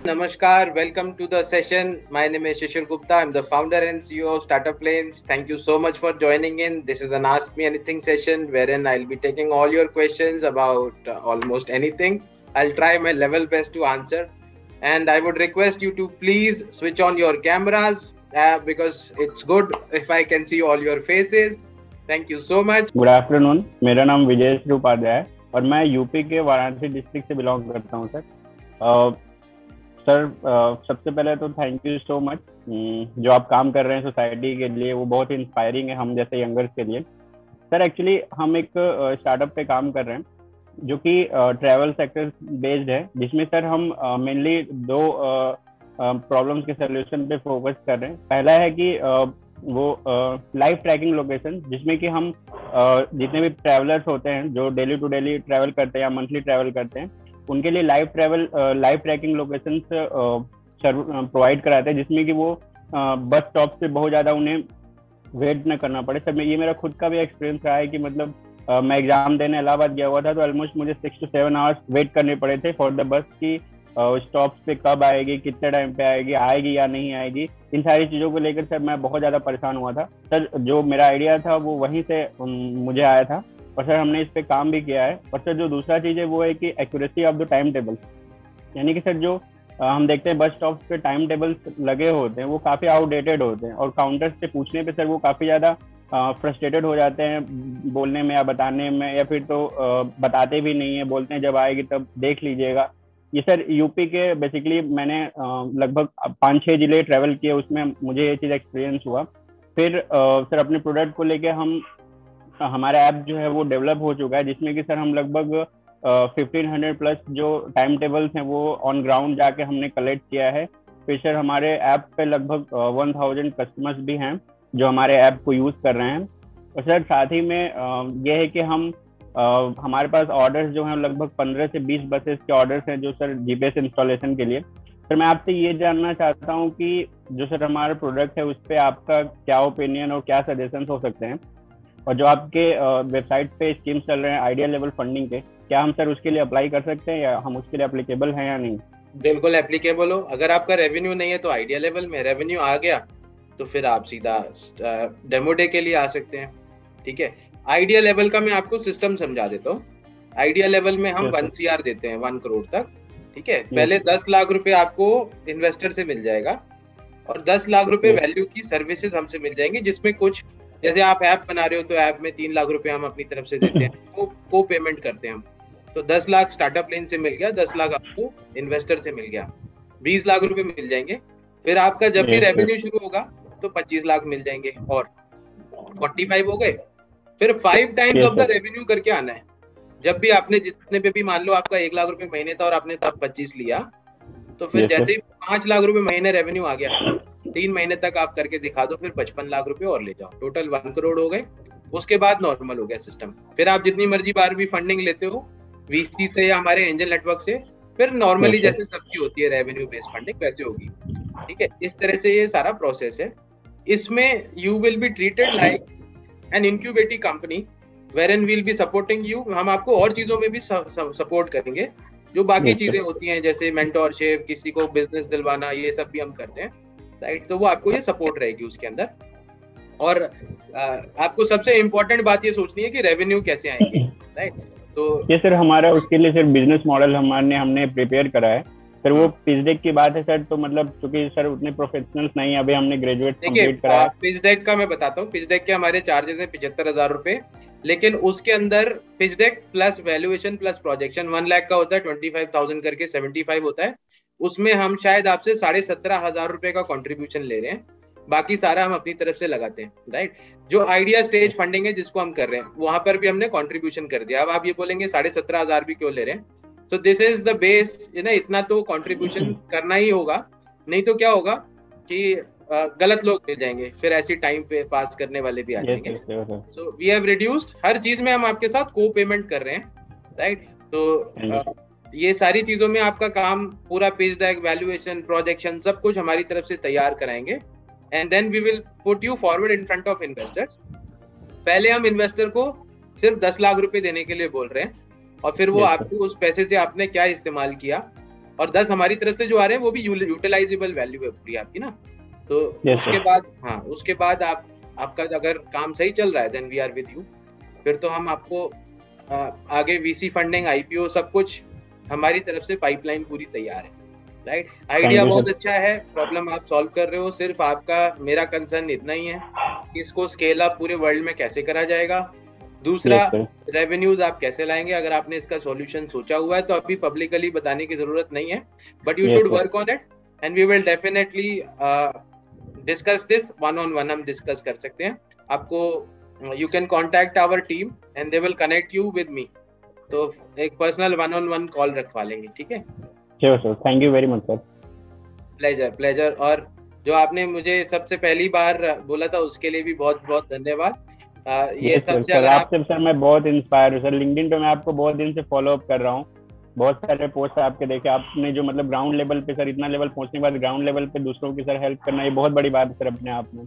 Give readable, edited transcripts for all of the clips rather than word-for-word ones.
Namaskar, welcome to the session. My name is Shishir Gupta. I'm the founder and CEO of Startup Lanes. Thank you so much for joining in. This is an Ask Me Anything session wherein I'll be taking all your questions about almost anything. I'll try my level best to answer. And I would request you to please switch on your cameras because it's good if I can see all your faces. Thank you so much. Good afternoon, मेरा नाम विजय श्री उपाध्याय है और मैं UP के Varanasi district से belong करता हूं sir. सबसे पहले तो थैंक यू सो मच। जो आप काम कर रहे हैं सोसाइटी के लिए वो बहुत ही इंस्पायरिंग है हम जैसे यंगर्स के लिए। सर एक्चुअली हम एक स्टार्टअप पे काम कर रहे हैं जो कि ट्रैवल सेक्टर बेस्ड है, जिसमें सर हम मेनली दो प्रॉब्लम्स के सोल्यूशन पे फोकस कर रहे हैं। पहला है कि वो लाइव ट्रैकिंग लोकेशन, जिसमें कि हम जितने भी ट्रैवलर्स होते हैं जो डेली टू डेली ट्रैवल करते हैं या मंथली ट्रैवल करते हैं, उनके लिए लाइव ट्रैकिंग लोकेशन प्रोवाइड कराते हैं, जिसमें कि वो बस स्टॉप से बहुत ज़्यादा उन्हें वेट न करना पड़े। सर ये मेरा खुद का भी एक्सपीरियंस रहा है कि मतलब मैं एग्जाम देने इलाहाबाद गया हुआ था तो ऑलमोस्ट मुझे 6 to 7 आवर्स वेट करने पड़े थे फॉर द बस की स्टॉप पे कब आएगी, कितने टाइम पे आएगी या नहीं आएगी। इन सारी चीज़ों को लेकर सर मैं बहुत ज़्यादा परेशान हुआ था। सर जो मेरा आइडिया था वो वहीं से मुझे आया था और सर हमने इस पे काम भी किया है। और सर जो दूसरा चीज़ है वो है कि accuracy of the time table, यानी कि सर जो हम देखते हैं बस स्टॉप पे टाइम टेबल्स लगे होते हैं वो काफ़ी आउटडेटेड होते हैं और काउंटर्स से पूछने पे सर वो काफ़ी ज़्यादा फ्रस्ट्रेटेड हो जाते हैं बोलने में या बताने में, या फिर तो बताते भी नहीं है, बोलते हैं जब आएगी तब देख लीजिएगा। ये सर यूपी के बेसिकली मैंने लगभग 5-6 जिले ट्रैवल किए, उसमें मुझे ये चीज़ एक्सपीरियंस हुआ। फिर सर अपने प्रोडक्ट को लेके हमारा ऐप जो है वो डेवलप हो चुका है, जिसमें कि सर हम लगभग 1500 प्लस जो टाइम टेबल्स हैं वो ऑन ग्राउंड जाके हमने कलेक्ट किया है। फिर सर हमारे ऐप पे लगभग 1000 कस्टमर्स भी हैं जो हमारे ऐप को यूज़ कर रहे हैं। और सर साथ ही में ये है कि हमारे पास ऑर्डर्स जो हैं लगभग 15 से 20 बसेस के ऑर्डर्स हैं जो सर जीपीएस इंस्टॉलेशन के लिए। सर मैं आपसे ये जानना चाहता हूँ कि जो सर हमारा प्रोडक्ट है उस पर आपका क्या ओपिनियन और क्या सजेशंस हो सकते हैं, और जो आपके वेबसाइट पे स्कीम्स चल रहे हैं आइडिया लेवल फंडिंग के, क्या हम सर उसके लिए अप्लाई कर सकते हैं या हम उसके लिए एप्लीकेबल हैं या नहीं? बिल्कुल एप्लीकेबल हो। अगर आपका रेवेन्यू नहीं है तो आइडिया लेवल में, रेवेन्यू आ गया तो फिर आप सीधा डेमो डे के लिए आ सकते हैं। ठीक है, आइडिया लेवल का मैं आपको सिस्टम समझा देता हूँ। आइडिया लेवल में हम 1 CR देते हैं 1 करोड़ तक। ठीक है, पहले 10 लाख रुपए आपको इन्वेस्टर से मिल जाएगा और 10 लाख रुपए वैल्यू की सर्विसेज हमसे मिल जाएंगी, जिसमें कुछ जैसे आप ऐप बना रहे हो तो ऐप में 3 लाख रुपए हम अपनी तरफ से देते हैं, को पेमेंट करते हैं हम। तो 10 लाख स्टार्टअप लेन से मिल गया, 10 लाख आपको इन्वेस्टर से मिल गया, 20 लाख रुपए मिल जाएंगे। फिर आपका जब भी रेवेन्यू शुरू होगा तो 25 लाख मिल जाएंगे और 45 हो गए। फिर 5 टाइम्स ऑफ द रेवेन्यू करके आना है। जब भी आपने जितने पे भी मान लो आपका 1 लाख रुपए महीने था और आपने तब 25 लिया, तो फिर जैसे ही 5 लाख रुपए महीने रेवेन्यू आ गया, 3 महीने तक आप करके दिखा दो, फिर 55 लाख रुपए और ले जाओ, टोटल 1 करोड़ हो गए। उसके बाद नॉर्मल हो गया सिस्टम। फिर आप जितनी मर्जी बार भी फंडिंग लेते हो वीसी से या हमारे एंजल नेटवर्क से, फिर नॉर्मली जैसे सबकी होती है रेवेन्यू बेस्ड फंडिंग वैसे होगी। ठीक है, इस तरह से ये सारा प्रोसेस है। इसमें you will be treated like an incubating company wherein we'll be supporting you. हम आपको और चीजों में भी सपोर्ट करेंगे, जो बाकी चीजें होती हैं जैसे मेंटोरशिप, किसी को बिजनेस दिलवाना, ये सब भी हम करते हैं, राइट। तो वो आपको ये सपोर्ट रहेगी उसके अंदर। और आपको सबसे इम्पोर्टेंट बात ये सोचनी है कि रेवेन्यू कैसे आएंगे, राइट। तो ये सर हमारा उसके लिए सर बिजनेस मॉडल हमने प्रिपेयर करा है सर। वो पिच डेक की बात है सर, तो मतलब क्योंकि सर उतने प्रोफेशनल्स नहीं है, अभी हमने ग्रेजुएट कंप्लीट करा है। पिच डेक का मैं बताता हूँ। पिच डेक के हमारे चार्जेस हैं 75,000 रुपए, लेकिन उसके अंदर pitch deck plus valuation plus projection 1 lakh का होता है, 25,000 करके 75 होता है। उसमें हम शायद आपसे 17,500 रुपए का कॉन्ट्रीब्यूशन ले रहे हैं, बाकी सारा हम अपनी तरफ से लगाते हैं, राइट। जो आइडिया स्टेज फंडिंग है जिसको हम कर रहे हैं वहां पर भी हमने कंट्रीब्यूशन कर दिया। अब आप ये बोलेंगे 17,500 भी क्यों ले रहे हैं? So this is the base, है ना। इतना तो कंट्रीब्यूशन करना ही होगा, नहीं तो क्या होगा कि गलत लोग मिल जाएंगे, फिर ऐसी टाइम पे पास करने वाले भी आ जाएंगे। सो वी हैव रिड्यूस्ड, हर चीज में हम आपके साथ को पेमेंट कर रहे हैं, राइट। तो ये सारी चीजों में आपका काम पूरा पिच डेक, वैल्यूएशन, प्रोजेक्शन सब कुछ हमारी तरफ से तैयार कराएंगे and then we will put you forward in front of investors. पहले हम इन्वेस्टर को सिर्फ 10 लाख रुपए देने के लिए बोल रहे हैं और फिर वो आपको उस पैसे से आपने क्या इस्तेमाल किया और 10 हमारी तरफ से जो आ रहे हैं वो भी यूटिलाइजेबल वैल्यू है पूरी आपकी ना। तो Yes, उसके sir. बाद हाँ, उसके बाद आपका अगर काम सही चल रहा है then we are with you. फिर तो हम आपको आगे वीसी फंडिंग, आईपीओ सब कुछ हमारी तरफ से पाइपलाइन पूरी तैयार है, राइट। आइडिया बहुत अच्छा है, प्रॉब्लम आप सॉल्व कर रहे हो, सिर्फ आपका मेरा कंसर्न इतना ही है कि इसको स्केल अप पूरे वर्ल्ड में कैसे करा जाएगा। दूसरा, रेवेन्यूज आप कैसे लाएंगे। अगर आपने इसका सॉल्यूशन सोचा हुआ है तो अभी पब्लिकली बताने की जरूरत नहीं है, but you should work on it and we will definitely discuss this one on one. हम डिस्कस कर सकते हैं आपको, you can contact our team and they will connect you with me. तो एक personal one on one call रखवा लेंगे, ठीक है। Sure sir, thank you very much sir. Pleasure. और जो आपने मुझे सबसे पहली बार बोला था उसके लिए भी बहुत बहुत धन्यवाद। ये सबसे अगर आपसे सर मैं बहुत इंस्पायर हूँ सर। लिंक्डइन पे मैं आपको बहुत दिन से फॉलो अप कर रहा हूँ, बहुत सारे पोस्ट आपके देखे। आपने जो मतलब ग्राउंड लेवल पे सर, इतना लेवल पहुंचने के बाद ग्राउंड लेवल पे दूसरों की सर हेल्प करना, ये बहुत बड़ी बात है सर अपने आप में।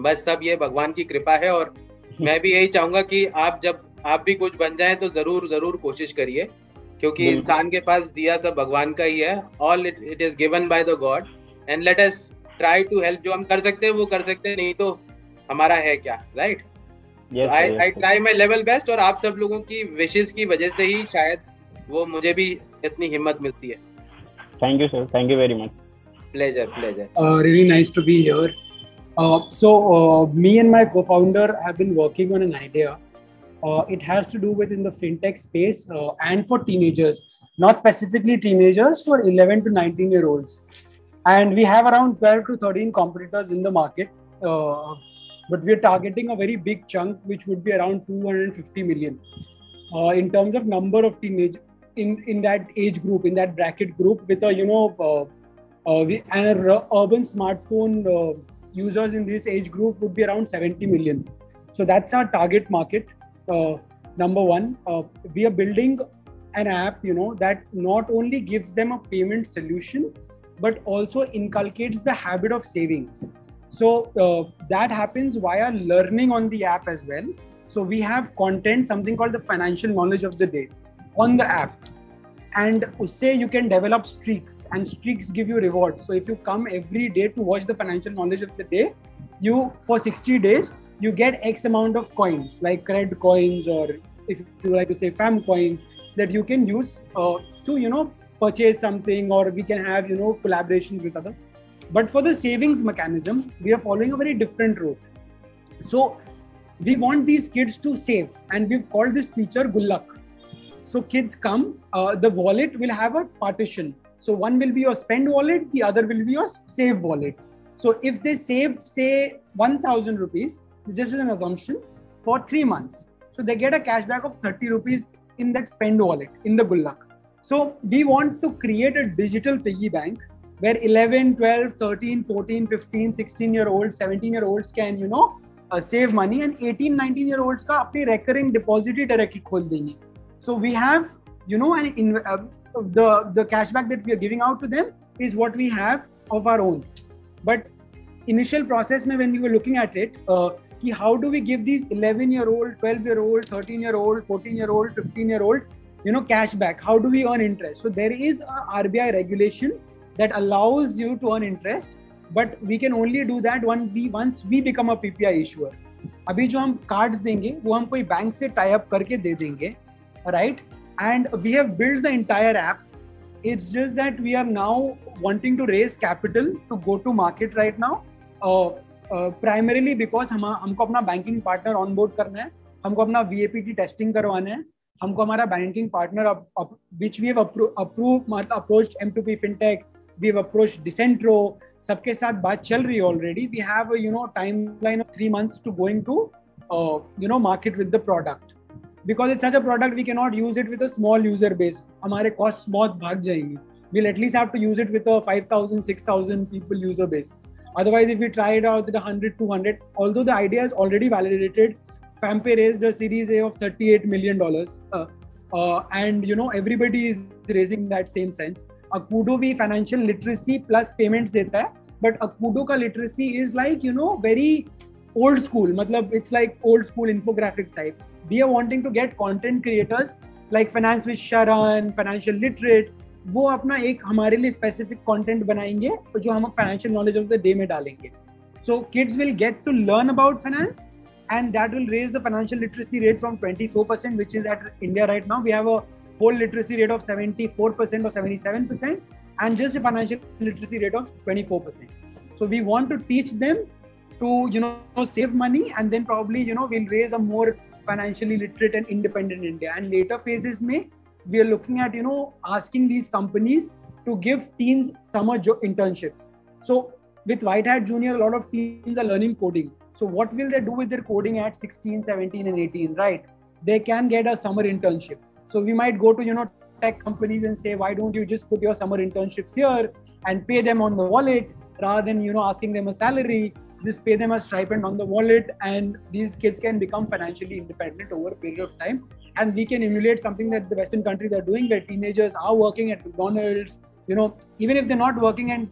बस सब ये भगवान की कृपा है, और मैं भी यही चाहूंगा कि जब आप भी कुछ बन जाएं तो जरूर कोशिश करिए, क्योंकि इंसान के पास दिया सब भगवान का ही है। All it is given by the god and let us try to help. जो हम कर सकते हैं वो कर सकते हैं, नहीं तो हमारा है क्या, right. I try my level best, और आप सब लोगों की विशेस की वजह से ही शायद वो मुझे भी इतनी हिम्मत मिलती है। Thank you sir, thank you very much. Pleasure. Really nice to be here. So me and my co-founder have been working on an idea. It has to do with in the fintech space and for teenagers, not specifically teenagers, for 11 to 19-year-olds. And we have around 12 to 13 competitors in the market, but we are targeting a very big chunk, which would be around 250 million in terms of number of teenage in that age group, in that bracket group, with a urban smartphone users in this age group would be around 70 million. So that's our target market. Number one, we are building an app, that not only gives them a payment solution, but also inculcates the habit of savings. So that happens via learning on the app as well. So we have content, something called the financial knowledge of the day on the app. And usse you can develop streaks, and streaks give you rewards. So if you come every day to watch the financial knowledge of the day, you for 60 days, you get X amount of coins, like cred coins, or if you like to say fam coins, that you can use to purchase something, or we can have collaborations with other. But for the savings mechanism, we are following a very different route. So we want these kids to save, and we've called this feature Gullak. So kids come, the wallet will have a partition. So one will be your spend wallet, the other will be your save wallet. So if they save, say 1,000 rupees, just as an assumption, for 3 months, so they get a cashback of 30 rupees in that spend wallet, in the Gullak. So we want to create a digital piggy bank where 11, 12, 13, 14, 15, 16-year-olds, 17-year-olds can, save money, and 18, 19-year-olds ka apni recurring deposit directly khol denge. So we have, the cashback that we are giving out to them is what we have of our own. But initial process mein, when we were looking at it, how do we give these 11-year-old, 12-year-old, 13-year-old, 14-year-old, 15-year-old, cashback? How do we earn interest? So there is a RBI regulation that allows you to earn interest, but we can only do that once we become a PPI issuer. अभी जो हम cards देंगे वो हम कोई bank से tie up करके दे देंगे, right? And we have built the entire app. It's just that we are now wanting to raise capital to go to market right now, primarily because हमको अपना बैंकिंग पार्टनर ऑन बोर्ड करना है, हमको अपना VAPT testing करवाना है, हमको हमारा banking partner which we have approached M2P Fintech, we have approached Decentro, सबके साथ बात चल रही है already. We have a timeline of 3 months to going to market with the product, because it's such a product we cannot use it with a small user base. हमारे costs बहुत भाग जाएंगे. We'll at least have to use it with a 5,000, 6,000 people user base. Otherwise, if we try it out with 100, 200, although the idea is already validated, FamPay raised a Series A of $38 million, and everybody is raising that same sense. Akudo भी financial literacy plus payments देता है, but Akudo का literacy is like very old school. मतलब it's like old school infographic type. We are wanting to get content creators like Finance with Sharan, Financial Literate, वो अपना एक हमारे लिए specific content बनाएंगे जो हम financial knowledge of the day में डालेंगे. So kids will get to learn about finance, and that will raise the financial literacy rate from 24%, which is at India right now. We have a whole literacy rate of 74% or 77%, and just a financial literacy rate of 24%. So we want to teach them to save money, and then probably we'll raise a more financially literate and independent India. And later phases may we are looking at asking these companies to give teens summer internships. So with White Hat Junior, a lot of teens are learning coding. So what will they do with their coding at 16, 17 and 18, right? They can get a summer internship. So we might go to tech companies and say, why don't you just put your summer internships here and pay them on the wallet rather than asking them a salary. Just pay them a stipend on the wallet, and these kids can become financially independent over a period of time. And we can emulate something that the Western countries are doing, where teenagers are working at McDonald's, even if they're not working in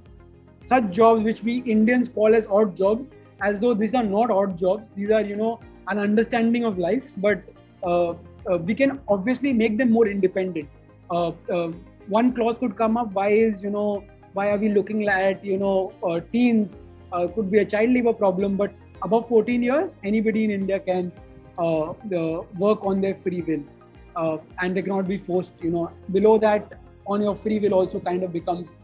such jobs which we Indians call as odd jobs, as though these are not odd jobs. These are, an understanding of life, but we can obviously make them more independent. One clause could come up, why are we looking at, teens, could be a child labor problem, but above 14 years, anybody in India can work on their free will, and they cannot be forced, below that on your free will also kind of becomes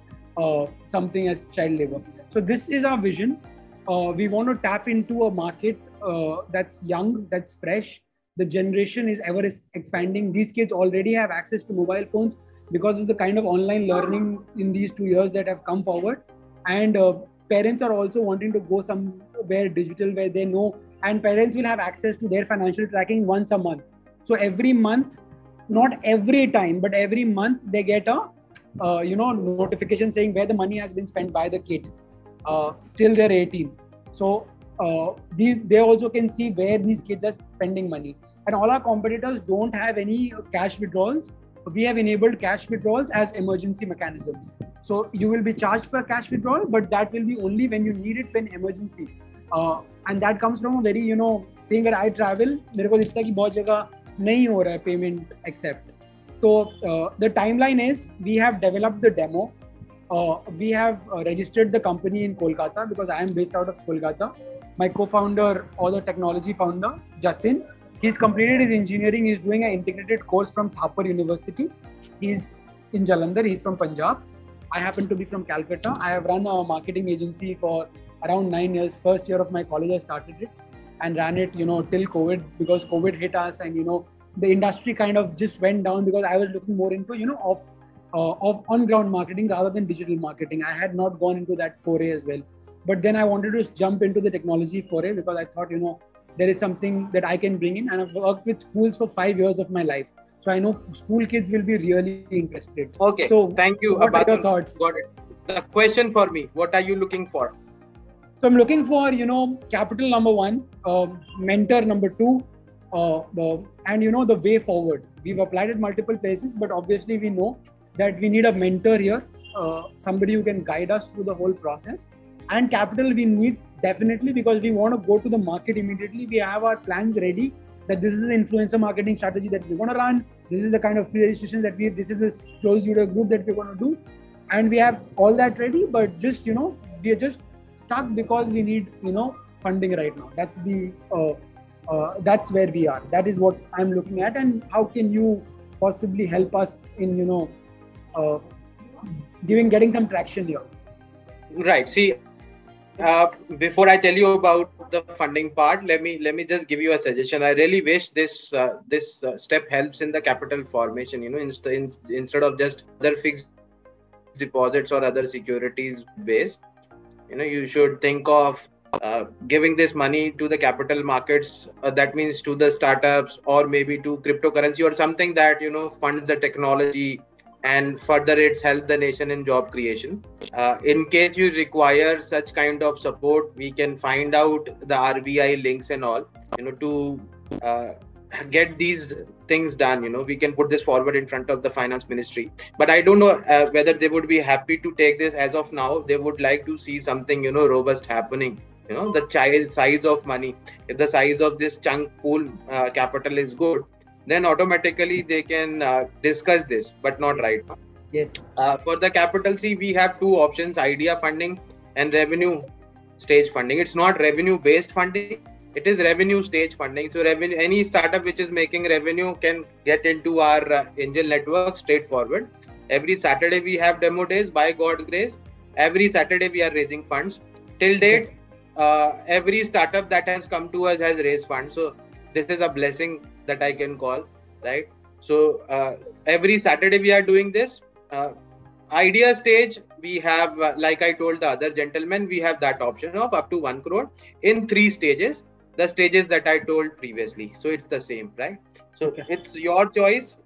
something as child labor. So this is our vision. We want to tap into a market that's young, that's fresh. The generation is ever expanding. These kids already have access to mobile phones because of the kind of online learning in these 2 years that have come forward. And parents are also wanting to go somewhere digital where they know, and parents will have access to their financial tracking once a month. So every month, not every time, but every month they get a notification saying where the money has been spent by the kid till they're 18. So they also can see where these kids are spending money. And all our competitors don't have any cash withdrawals. We have enabled cash withdrawals as emergency mechanisms. So you will be charged for cash withdrawal, but that will be only when you need it when emergency. And that comes from a very, thing that I travel, मेरे को दिखता है कि बहुत जगह नहीं हो रहा है payment accept. So the timeline is, we have developed the demo. We have registered the company in Kolkata because I am based out of Kolkata. My co-founder or the technology founder, Jatin, he's completed his engineering. He's doing an integrated course from Thapar University. He's in Jalandhar. He's from Punjab. I happen to be from Calcutta. I have run a marketing agency for around 9 years. First year of my college, I started it and ran it, till COVID, because COVID hit us, and, the industry kind of just went down because I was looking more into, of on-ground marketing rather than digital marketing. I had not gone into that foray as well. But then I wanted to jump into the technology foray because I thought, there is something that I can bring in, and I've worked with schools for 5 years of my life. So I know school kids will be really interested. Okay, so thank you. So what are your thoughts? Got it. The question for me, what are you looking for? So I'm looking for, capital number 1, mentor number 2, and the way forward. We've applied at multiple places, but obviously we know that we need a mentor here, somebody who can guide us through the whole process. And capital we need definitely, because we want to go to the market immediately. We have our plans ready, that this is the influencer marketing strategy that we want to run. This is the kind of pre-registration that this is this closed user group that we're going to do. And we have all that ready, but just, we are just stuck because we need, funding right now. That's that's where we are. That is what I'm looking at. And how can you possibly help us in, getting some traction here? Right. See, before I tell you about the funding part, let me just give you a suggestion. I really wish this step helps in the capital formation. Instead of just other fixed deposits or other securities based, you should think of giving this money to the capital markets. That means to the startups, or maybe to cryptocurrency or something that funds the technology and further it's help the nation in job creation. In case you require such kind of support, we can find out the RBI links and all, to get these things done. We can put this forward in front of the finance ministry. But I don't know whether they would be happy to take this as of now. They would like to see something, robust happening. The size of money. If the size of this chunk pool capital is good, then automatically they can discuss this, but not right now. Yes. For the capital C, we have two options: idea funding and revenue stage funding. It's not revenue based funding, it is revenue stage funding. So revenue, any startup which is making revenue can get into our angel network straightforward. Every Saturday we have demo days, by God's grace. Every Saturday we are raising funds. Till date, every startup that has come to us has raised funds. So this is a blessing that I can call, right? So every Saturday we are doing this. Idea stage, we have, like I told the other gentleman, we have that option of up to 1 crore in 3 stages, the stages that I told previously. So it's the same, right? So it's your choice.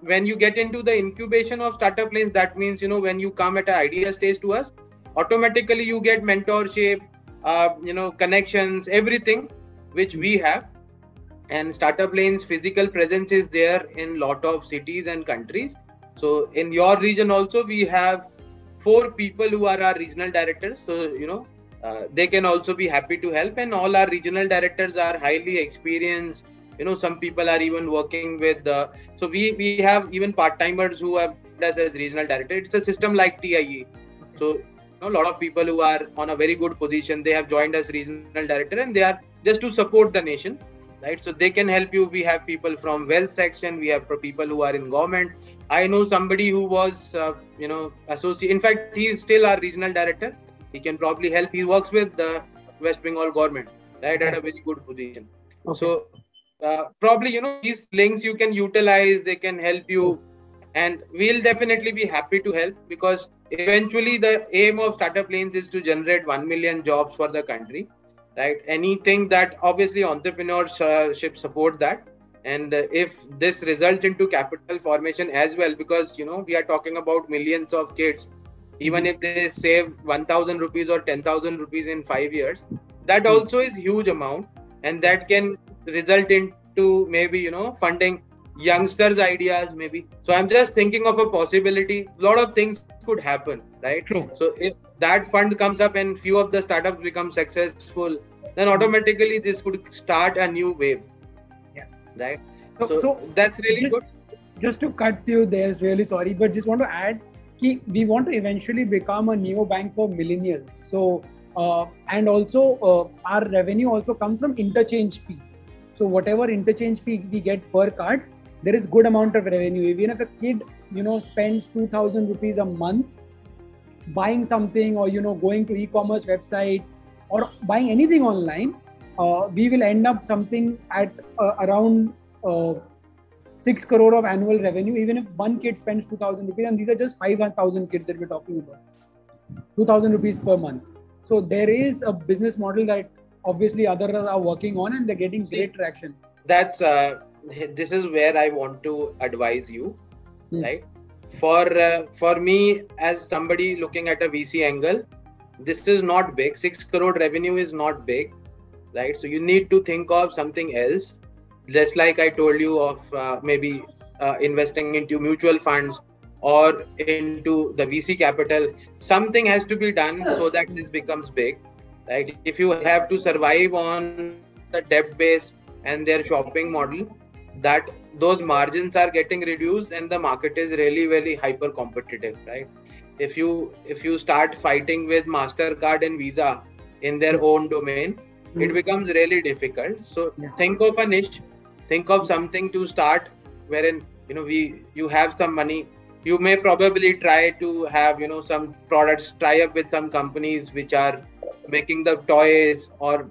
When you get into the incubation of Startup Lanes, that means, when you come at an idea stage to us, automatically you get mentorship, connections, everything which we have. And Startup Lanes physical presence is there in lot of cities and countries. So in your region also, we have 4 people who are our regional directors. So, they can also be happy to help. And all our regional directors are highly experienced. Some people are even working with so we have even part-timers who have us as regional director. It's a system like TIE. So, a lot of people who are on a very good position, they have joined as regional director, and they are just to support the nation, right? So they can help you. We have people from wealth section. We have people who are in government. I know somebody who was, associate. In fact, he is still our regional director. He can probably help. He works with the West Bengal government, right, at a very good position. Okay. So probably, these links you can utilize. They can help you, and we'll definitely be happy to help, because eventually the aim of Startup Lanes is to generate 1 million jobs for the country, right? Anything that obviously entrepreneurship support that. And if this results into capital formation as well, because, we are talking about millions of kids, even if they save 1,000 rupees or 10,000 rupees in 5 years, that also is huge amount. And that can result into maybe, funding youngsters' ideas maybe. So I'm just thinking of a possibility. A lot of things could happen, right? True. So if that fund comes up and few of the startups become successful, then automatically this could start a new wave. Right. So that's really good. Just to cut you there, really sorry, but just want to add, we want to eventually become a neobank for millennials. So and also our revenue also comes from interchange fee. So whatever interchange fee we get per card, there is good amount of revenue. Even if a kid spends 2,000 rupees a month buying something, or going to e-commerce website or buying anything online, we will end up something at around 6 crore of annual revenue, even if one kid spends 2,000 rupees, and these are just 5,000 kids that we're talking about. 2,000 rupees per month. So there is a business model that obviously others are working on, and they're getting great traction. That's this is where I want to advise you, right? For me, as somebody looking at a VC angle, this is not big. 6 crore revenue is not big, right? So you need to think of something else. Just like I told you of maybe investing into mutual funds or into the VC capital. Something has to be done so that this becomes big, right? If you have to survive on the debt base and their shopping model, that those margins are getting reduced and the market is really very hyper competitive, right? If you start fighting with MasterCard and Visa in their own domain, it becomes really difficult. So think of a niche, think of something to start wherein you have some money. You may probably try to have some products, tie up with some companies which are making the toys or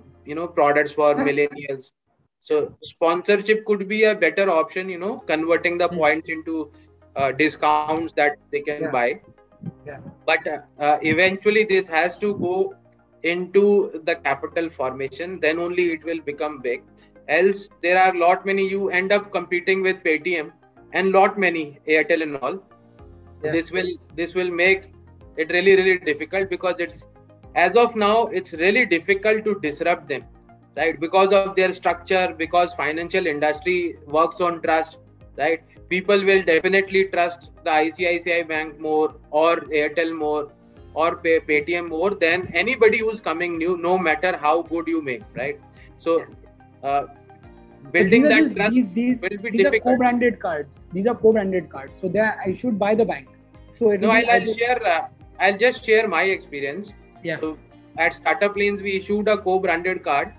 products for millennials. So sponsorship could be a better option, converting the points into discounts that they can buy. But eventually this has to go into the capital formation, then only it will become big. Else there are lot many, you end up competing with Paytm and lot many, Airtel and all. This will make it really, really difficult, because it's, as of now, it's really difficult to disrupt them, right? Because of their structure, because financial industry works on trust, right? People will definitely trust the ICICI Bank more, or Airtel more, or Paytm more than anybody who's coming new, no matter how good you make, right? So building that trust will be difficult. These are co-branded cards. So I should buy the bank. So it No, will be I'll share. I'll just share my experience. Yeah. So at Startup Lanes, we issued a co-branded card,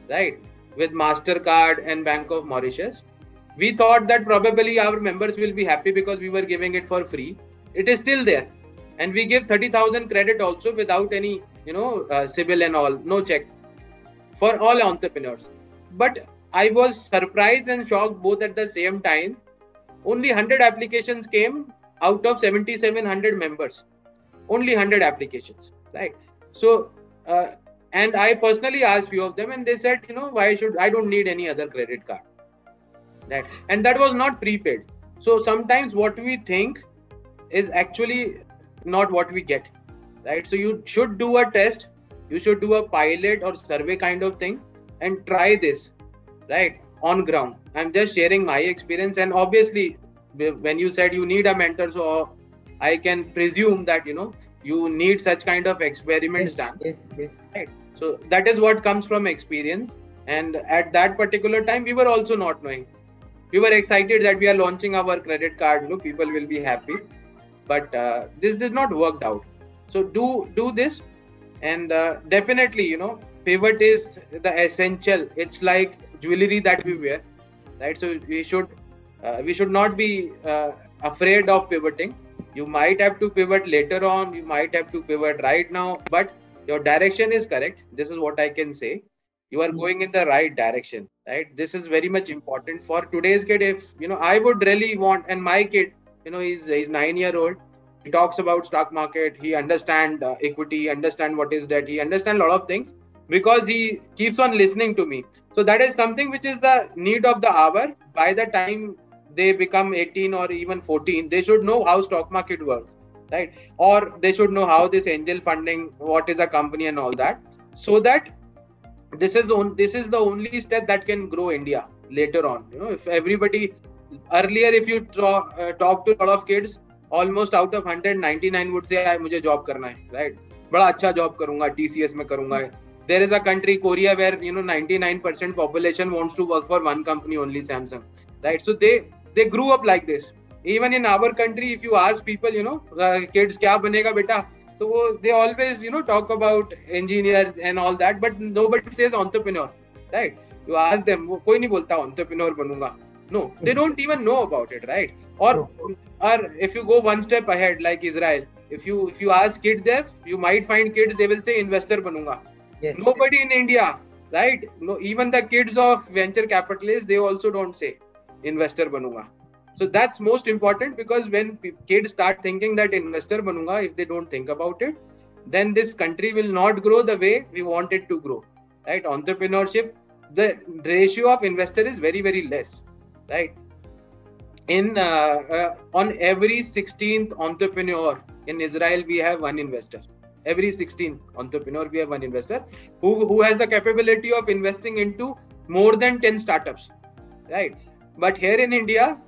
right, with MasterCard and Bank of Mauritius. We thought that probably our members will be happy because we were giving it for free. It is still there, and we give 30,000 credit also without any, CIBIL and all, no check, for all entrepreneurs. But I was surprised and shocked both at the same time. Only 100 applications came out of 7,700 members. Only 100 applications, right? So, and I personally asked few of them, and they said, why should I don't need any other credit card, right? And that was not prepaid. So sometimes what we think is actually not what we get, right? So you should do a test, you should do a pilot or survey kind of thing, and try this, right, on ground. I'm just sharing my experience, and obviously, when you said you need a mentor, so I can presume that you need such kind of experiments done. Yes. Right. So that is what comes from experience. And at that particular time, we were also not knowing. We were excited that we are launching our credit card. People will be happy, but this did not work out. So do this, and definitely, pivot is the essential. It's like jewelry that we wear, right? So we should not be afraid of pivoting. You might have to pivot later on, you might have to pivot right now, but your direction is correct. This is what I can say. You are going in the right direction, right? This is very much important for today's kid. If I would really want, and my kid, he's 9-year-old. He talks about stock market. He understand equity, understand what is debt. He understand a lot of things because he keeps on listening to me. So that is something which is the need of the hour. By the time they become 18 or even 14, they should know how stock market works, right? Or they should know how this angel funding, what is a company and all that, so that this is the only step that can grow India later on. If everybody earlier, if you talk to a lot of kids, almost out of 199 would say मुझे job करना है, right? बड़ा अच्छा job करूँगा, TCS में करूँगा. There is a country, Korea, where 99% population wants to work for one company only, Samsung, right? So they grew up like this. Even in our country, if you ask people, kids क्या बनेगा बेटा, so they always talk about engineer and all that, but nobody says entrepreneur, right? You ask them, कोई नहीं बोलता entrepreneur बनूंगा. No, they don't even know about it, right? Or if you go one step ahead, like Israel, if you ask kids there, you might find kids, they will say investor बनूंगा. Yes. Nobody in India, right? No, even the kids of venture capitalists, they also don't say investor बनूंगा. So that's most important, because when kids start thinking that investor बनूंगा, if they don't think about it, then this country will not grow the way we want it to grow, right? Entrepreneurship, the ratio of investor is very, very less, right? On every 16th entrepreneur in Israel, we have one investor. Every 16th entrepreneur, we have one investor who has the capability of investing into more than 10 startups, right? But here in India,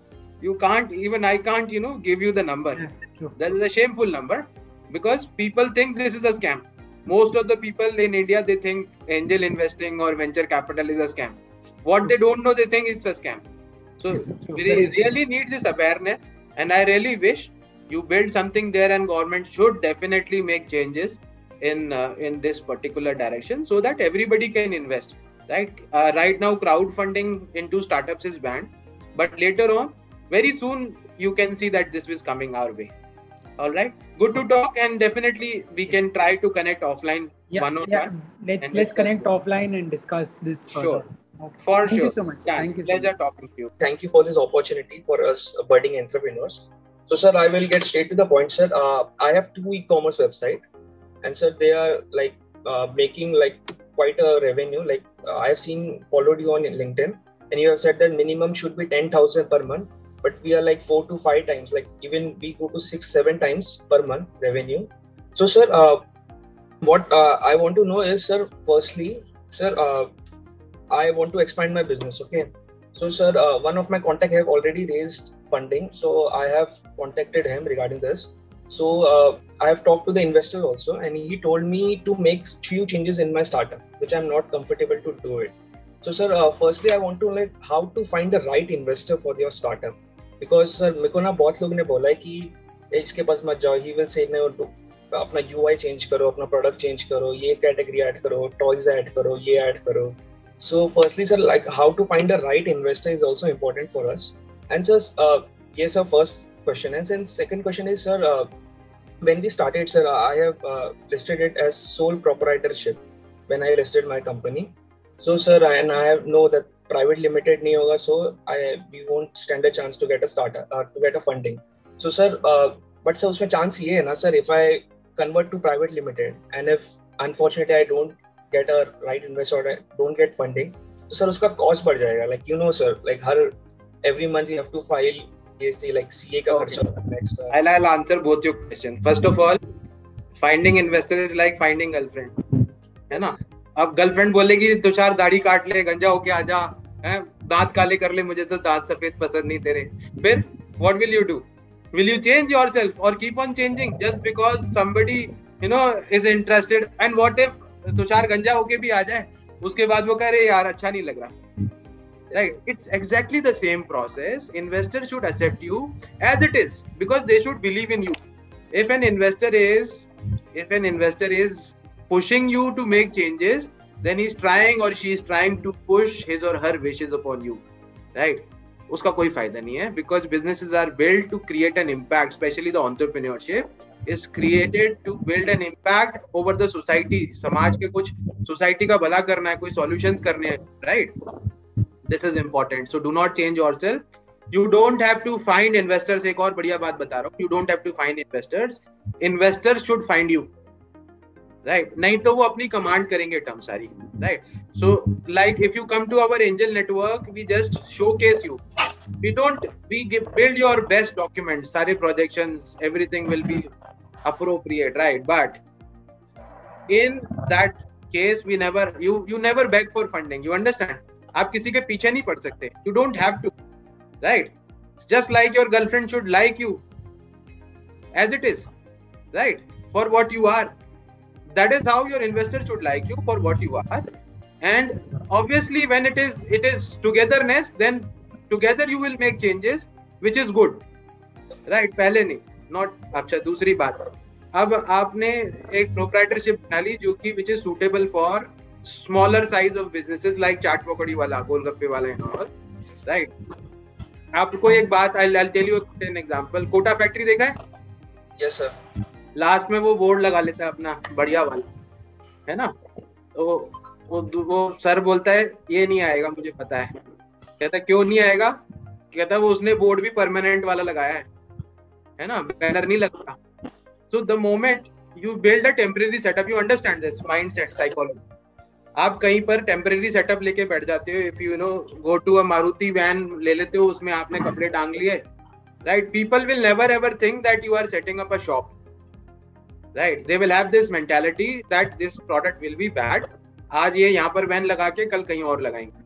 you can't, even I can't, give you the number. Yeah, true. That is a shameful number, because people think this is a scam. Most of the people in India, they think angel investing or venture capital is a scam. What they don't know, they think it's a scam. So we really need this awareness, and I really wish you build something there, and government should definitely make changes in this particular direction, so that everybody can invest, right? Right now, crowdfunding into startups is banned, but later on, very soon, you can see that this is coming our way. All right, good to talk, and definitely we can try to connect offline one-on-one. Let's connect offline and discuss this further. Sure. Okay. For Thank sure. you so much. Yeah, Thank you. Pleasure talking to you. Thank you for this opportunity for us budding entrepreneurs. So, sir, I will get straight to the point, sir. I have 2 e-commerce websites, and sir, they are like making like quite a revenue. Like I have followed you on LinkedIn, and you have said that minimum should be 10,000 per month. But we are like 4 to 5 times, like even we go to 6-7 times per month revenue. So, sir, what I want to know is, sir, firstly, sir, I want to expand my business. Okay. So, sir, one of my contacts have already raised funding. So I have contacted him regarding this. So I have talked to the investor also, and he told me to make few changes in my startup, which I'm not comfortable to do it. So, sir, firstly, I want to like how to find the right investor for your startup. Because sir, मेरे को ना बहुत लोग ने बोला है कि इसके पास मत जाओ, he will say no to अपना UI चेंज करो, अपना प्रोडक्ट चेंज करो, ये कैटेगरी ऐड करो, टॉयज ऐड करो, ये ऐड करो. So firstly sir, like how to find the right investor is also important for us. And sir, yes sir, first question. And then second question is sir, when we started sir, I have listed it as sole proprietorship when I listed my company. So sir, and I have know that private limited nahi hoga, so we won't stand a chance to get a starter to get a funding. So sir, but sir usme chance ye hai na sir, if I convert to private limited and if unfortunately I don't get a right investor or I don't get funding, so sir uska cost बढ़ जाएगा. Like you know sir, like every month you have to file GST, like CA का खर्चा extra. I'll answer both your questions. First of all, finding investor is like finding girlfriend, है ना. अब girlfriend बोलेगी तुषार दाढ़ी काट ले, गंजा होके आ जा, दांत काले कर ले, मुझे तो दांत सफेद पसंद नहीं तेरे. फिर what will you do? Will you change yourself or keep on changing just because somebody is interested? And what if Tushar गंजा होके भी आ जाए, उसके बाद वो कह रहे यार अच्छा नहीं लग रहा, right? It's exactly the same process. Investors should accept you as it is because they should believe in you. If an investor is pushing you to make changes, then he's trying or she is trying to push his or her wishes upon you, right? उसका कोई फायदा नहीं है, because businesses are built to create an impact, especially the entrepreneurship is created to build an impact over the society. समाज के कुछ society का भला करना है, कोई solutions करने हैं, right? This is important. So do not change yourself. You don't have to find investors. एक और बढ़िया बात बता रहा हूँ, you don't have to find investors. Investors should find you, right? नहीं तो वो अपनी command करेंगे term सारी, right? So like if you come to our angel network, we just showcase you. We build your best documents, सारे projections, everything will be appropriate, right? But in that case, you never beg for funding. You understand? आप किसी के पीछे नहीं पड़ सकते. You don't have to, right? Just like your girlfriend should like you as it is, right? For what you are. That is how your investor should like you, for what you are. And obviously when it is togetherness, then together you will make changes, which is good, right? पहले नहीं, not. अच्छा, दूसरी बात, अब आपने एक proprietorship बना ली जो कि which is suitable for smaller size of businesses like चाट पकौड़ी वाला, गोलगप्पे वाला and all, right? आपको एक बात, I'll tell you an example. Kota factory देखा है? Yes sir. लास्ट में वो बोर्ड लगा लेता है अपना बढ़िया वाला, है ना? तो वो सर बोलता है ये नहीं आएगा, मुझे पता है. कहता है क्यों नहीं आएगा? कहता है वो उसने बोर्ड भी परमानेंट वाला लगाया है ना, बैनर नहीं लगता. So the moment you build a temporary setup, you understand this mindset psychology. आप कहीं पर टेम्परेरी सेटअप लेके बैठ जाते हो. If you go to a Maruti van ले लेते हो, उसमें आपने कपड़े टांग लिए, right? People will never ever think that you are setting up a shop, right? They will have this mentality that this product will be bad. आज ये यहाँ पर वैन लगा के कल कहीं और लगाएंगे,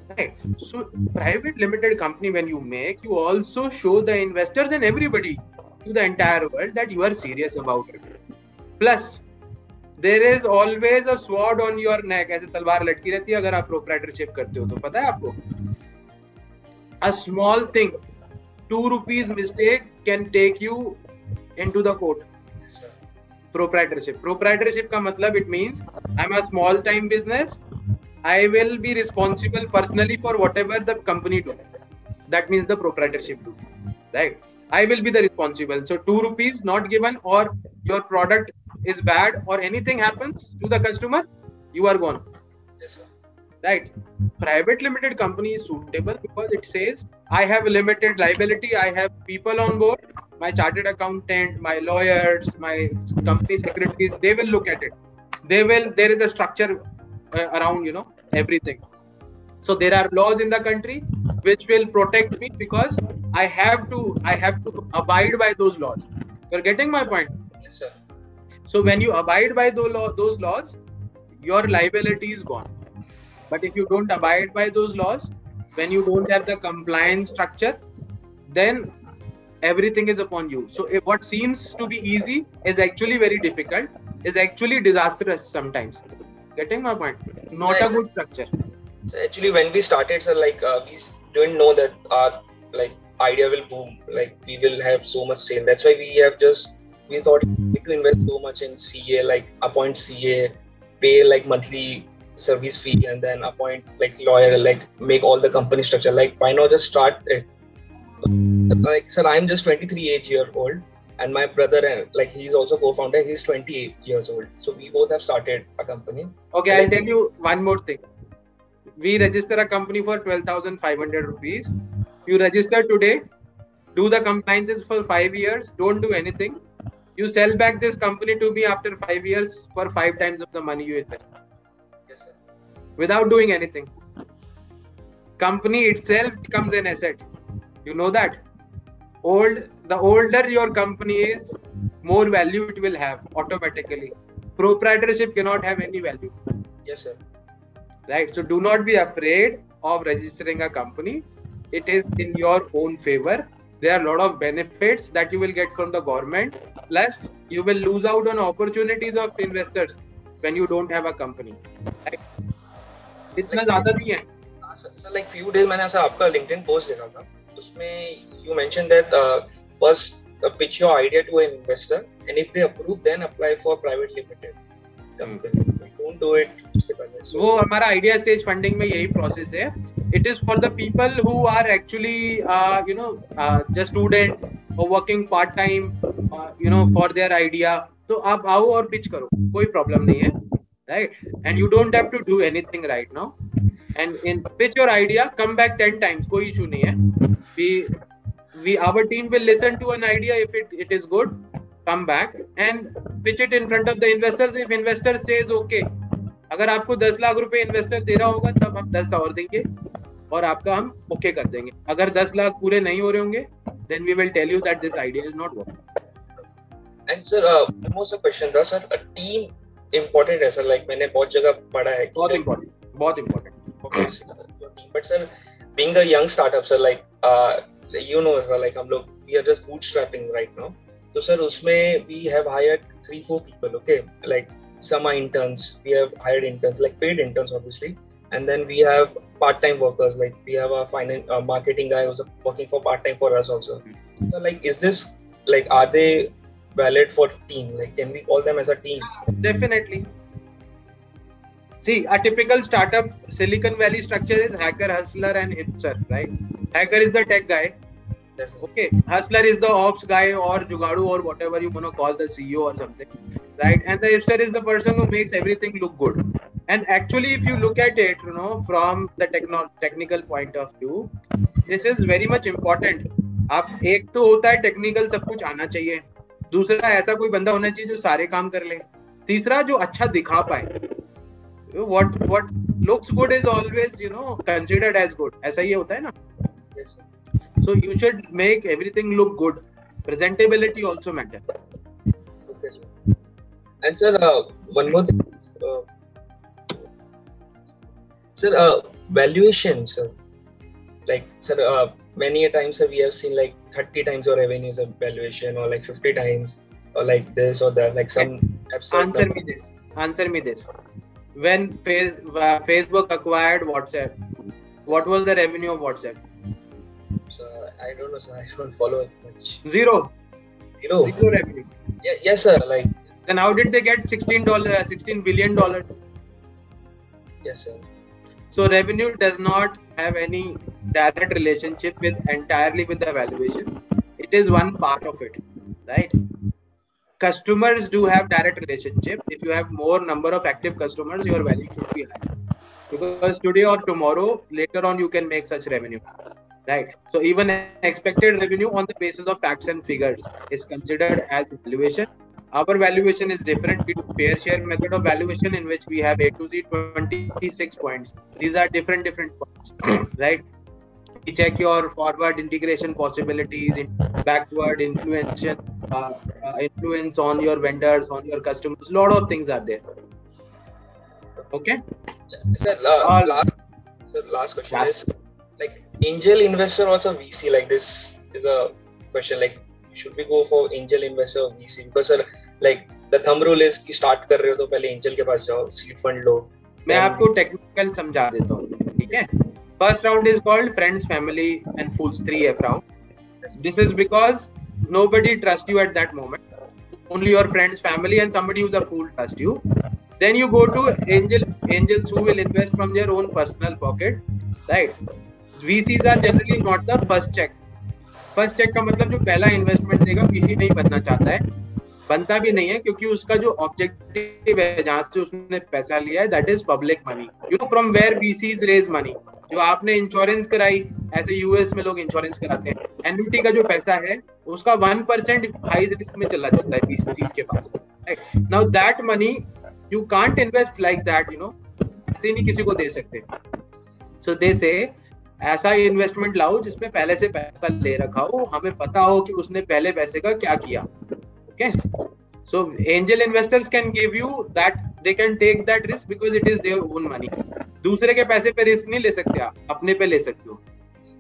right? So private limited company, when you make, you also show the investors and everybody to the entire world that you are serious about it. Plus there is always a sword on your neck. ऐसे तलवार लटकी रहती है अगर आप proprietorship करते हो तो. पता है आपको? A small thing, 2 rupees mistake can take you into the court. Proprietorship का मतलब it means I'm a small time business. I will be responsible personally for whatever the company do. That means the proprietorship do, right? I will be the responsible. So 2 rupees not given, or your product is bad, or anything happens to the customer, you are gone. Yes sir. Right? Private limited company is suitable because it says I have limited liability. I have people on board. My chartered accountant, my lawyers, my company secretaries, they will look at it. There is a structure around, everything. So there are laws in the country which will protect me because I have to abide by those laws. You're getting my point? Yes sir. So when you abide by those laws, your liability is gone. But if you don't abide by those laws, when you don't have the compliance structure, then everything is upon you. So if what seems to be easy is actually very difficult, is actually disastrous sometimes. Getting my point? Not a good structure. So actually when we started sir, we didn't know that idea will boom. Like we will have so much sale. That's why we thought to invest so much in CA, like appoint CA, pay like monthly service fee, and then appoint like lawyer, like make all the company structure. Like why not just start it? Like sir, I'm just 23 years old, and my brother, like he's also co-founder. He's 28 years old. So we both have started a company. Okay, I'll tell you one more thing. We register a company for 12,500 rupees. You register today, do the compliances for 5 years, don't do anything. You sell back this company to me after 5 years for 5 times of the money you invested. Yes, sir. Without doing anything. Company itself becomes an asset. You know that. The older your company is, more value it will have automatically. Proprietorship cannot have any value. Yes, sir. Right? So do not be afraid of registering a company. It is in your own favor. There are a lot of benefits that you will get from the government. Plus, you will lose out on opportunities of investors when you don't have a company. Right? इतना ज़्यादा नहीं है. So like few days मैंने ऐसा आपका LinkedIn post देखा था. उसमें you mentioned that first pitch your idea to an investor, and if they approve, then apply for private limited company. Don't do it उसके पहले. So वो हमारा आइडिया स्टेज फंडिंग में यही प्रोसेस है. It is for the people who are actually just student or working part time for their idea. तो आप आओ और पिच करो, कोई प्रॉब्लम नहीं है, right? And you don't have to do anything right now. And in pitch your idea, come back 10 times, कोई issue नहीं है. Our team will listen to an idea. If it is good, come back and pitch it in front of the investors. If investor says okay, अगर आपको 10 लाख रुपए investor दे रहा होगा तब हम 10 और देंगे और आपका हम ओके कर देंगे. अगर 10 लाख पूरे नहीं हो रहे होंगे, then we will tell you that this idea is not working. And sir, one more question था sir, a team important है sir, like मैंने बहुत जगह पढ़ा है. बहुत important. Okay, but sir, being a young startup sir, like like हम लोग we are just bootstrapping right now. So sir, उसमें we have hired 3-4 people, okay, like some are interns, we have hired interns, like paid interns obviously, and then we have part-time workers, like we have a marketing guy who's working for part-time for us also. So like, is this like, are they valid for team? Like, can we call them as a team? Definitely. See, a typical startup Silicon Valley structure is hacker, hustler, and hipster, right? Hacker is the tech guy. Okay, hustler is the ops guy or jugadu or whatever you want to call the CEO or something, right? And the hipster is the person who makes everything look good. And actually, if you look at it, from the technical point of view, this is very much important. आप एक तो होता है technical, सब कुछ आना चाहिए. दूसरा ऐसा कोई बंदा होना चाहिए जो सारे काम कर ले. तीसरा जो अच्छा दिखा पाए. What looks good is always considered as good. ऐसा ही होता है ना. Yes, sir. So you should make everything look good. Presentability also matters. Okay, sir. And sir, one more thing. Sir, valuation, sir. Like, sir, many a times, sir, we have seen like 30 times your revenues of valuation, or like 50 times, or like this or that. Like some have said. Answer me this. When Facebook acquired WhatsApp, what was the revenue of WhatsApp? I don't know, sir. I don't follow it much. Zero revenue. Yeah, yes, sir. Like. Then how did they get $16 billion? Yes, sir. So revenue does not have any direct relationship entirely with the valuation. It is one part of it, right? Customers do have direct relationship. If you have more number of active customers, your value should be high. Because today or tomorrow, later on, you can make such revenue, right? So even expected revenue on the basis of facts and figures is considered as valuation. Our valuation is different. We do fair share method of valuation in which we have A to Z 26 points. These are different points, right? We check your forward integration possibilities, backward influence on your vendors, on your customers. A lot of things are there. Okay. Sir, last question is like angel investor or also VC. Like this is a question. Like, should we go for angel investor or VC? Because sir, like the thumb rule is कि start कर रहे हो तो पहले angel के पास जाओ, seed fund लो. मैं आपको technical समझा देता हूँ, ठीक है? First round is called friends, family and fools 3F round. This is because nobody trusts you at that moment. Only your friends, family, and somebody who's a fool trust you. Then you go to angels who will invest from their own personal pocket, right? VCs are generally not the first check. First check का मतलब जो पहला investment देगा VC नहीं बनना चाहता है, बनता भी नहीं है, क्योंकि उसका जो ऑब्जेक्टिव है जहां से उसने पैसा लिया है that is public money. You know from where VCs raise money. जो आपने इंश्योरेंस कराई, ऐसे यूएस में लोग इंश्योरेंस कराते हैं, एन्युटी का जो पैसा है उसका 1% हाई रिस्क में चला जाता है VCs के पास. Now that money you can't invest like that, you know, ऐसे नहीं किसी को दे सकते. सो दे से ऐसा इन्वेस्टमेंट लाओ जिसमें पहले से पैसा ले रखा हो, हमें पता हो कि उसने पहले पैसे का क्या किया. Okay, so angel investors can give you that, they can take that risk because it is their own money. दूसरे के पैसे पे रिस्क नहीं ले सकते आप, अपने पे ले सकते हो,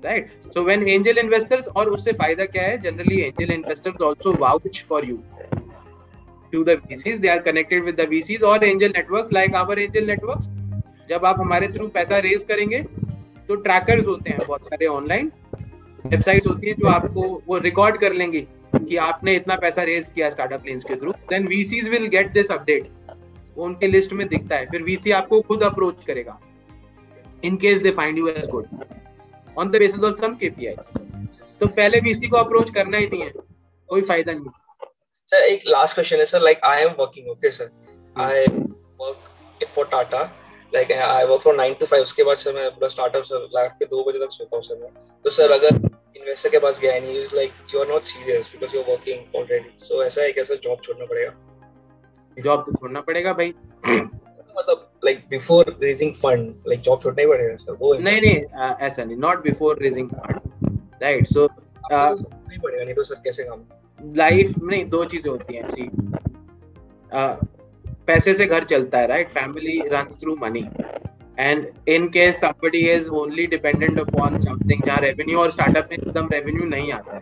right? So when angel investors, और उससे फायदा क्या है, generally angel investors also vouch for you to the VCs. They are connected with the VCs or angel networks like our angel networks. जब आप हमारे थ्रू पैसा रेज करेंगे तो ट्रैकर्स होते हैं बहुत सारे, ऑनलाइन वेबसाइट्स होती हैं जो आपको वो रिकॉर्ड कर लेंगी कि आपने इतना पैसा रेज किया स्टार्टअप लेन्स के through. Then VCs will get this update, वो उनके लिस्ट में दिखता है. फिर VC आपको खुद अप्रोच करेगा in case they find you as good on the basis of some KPIs. तो पहले VC को अप्रोच करना ही नहीं है, कोई फायदा नहीं. Sir, एक last question है sir. Like I am working, okay sir. I work for Tata. Like I work for 9 to 5. उसके बाद सर मैं पूरा स्टार्टअप सर रात के 2 बजे तक सोता हूँ सर मैं. तो सर अगर इन्वेस्टर के पास गया and he is like you are not serious because you are working already. So ऐसा है कैसा जॉब छोड़ना पड़ेगा? जॉब तो छोड़ना पड़ेगा भाई. मतलब like before raising fund, like job छोड़ना ही पड़ेगा सर? वो नहीं ऐसा नहीं, not before raising fund, right? So नहीं पड़ेगा, नहीं तो सर कैसे काम? लाइफ में 2 चीजें होती हैं ऐसी, पैसे से घर चलता है, right? Family runs through money, and in case somebody is only dependent upon something जहाँ रेवेन्यू, और स्टार्टअप में एकदम रेवेन्यू नहीं आता है,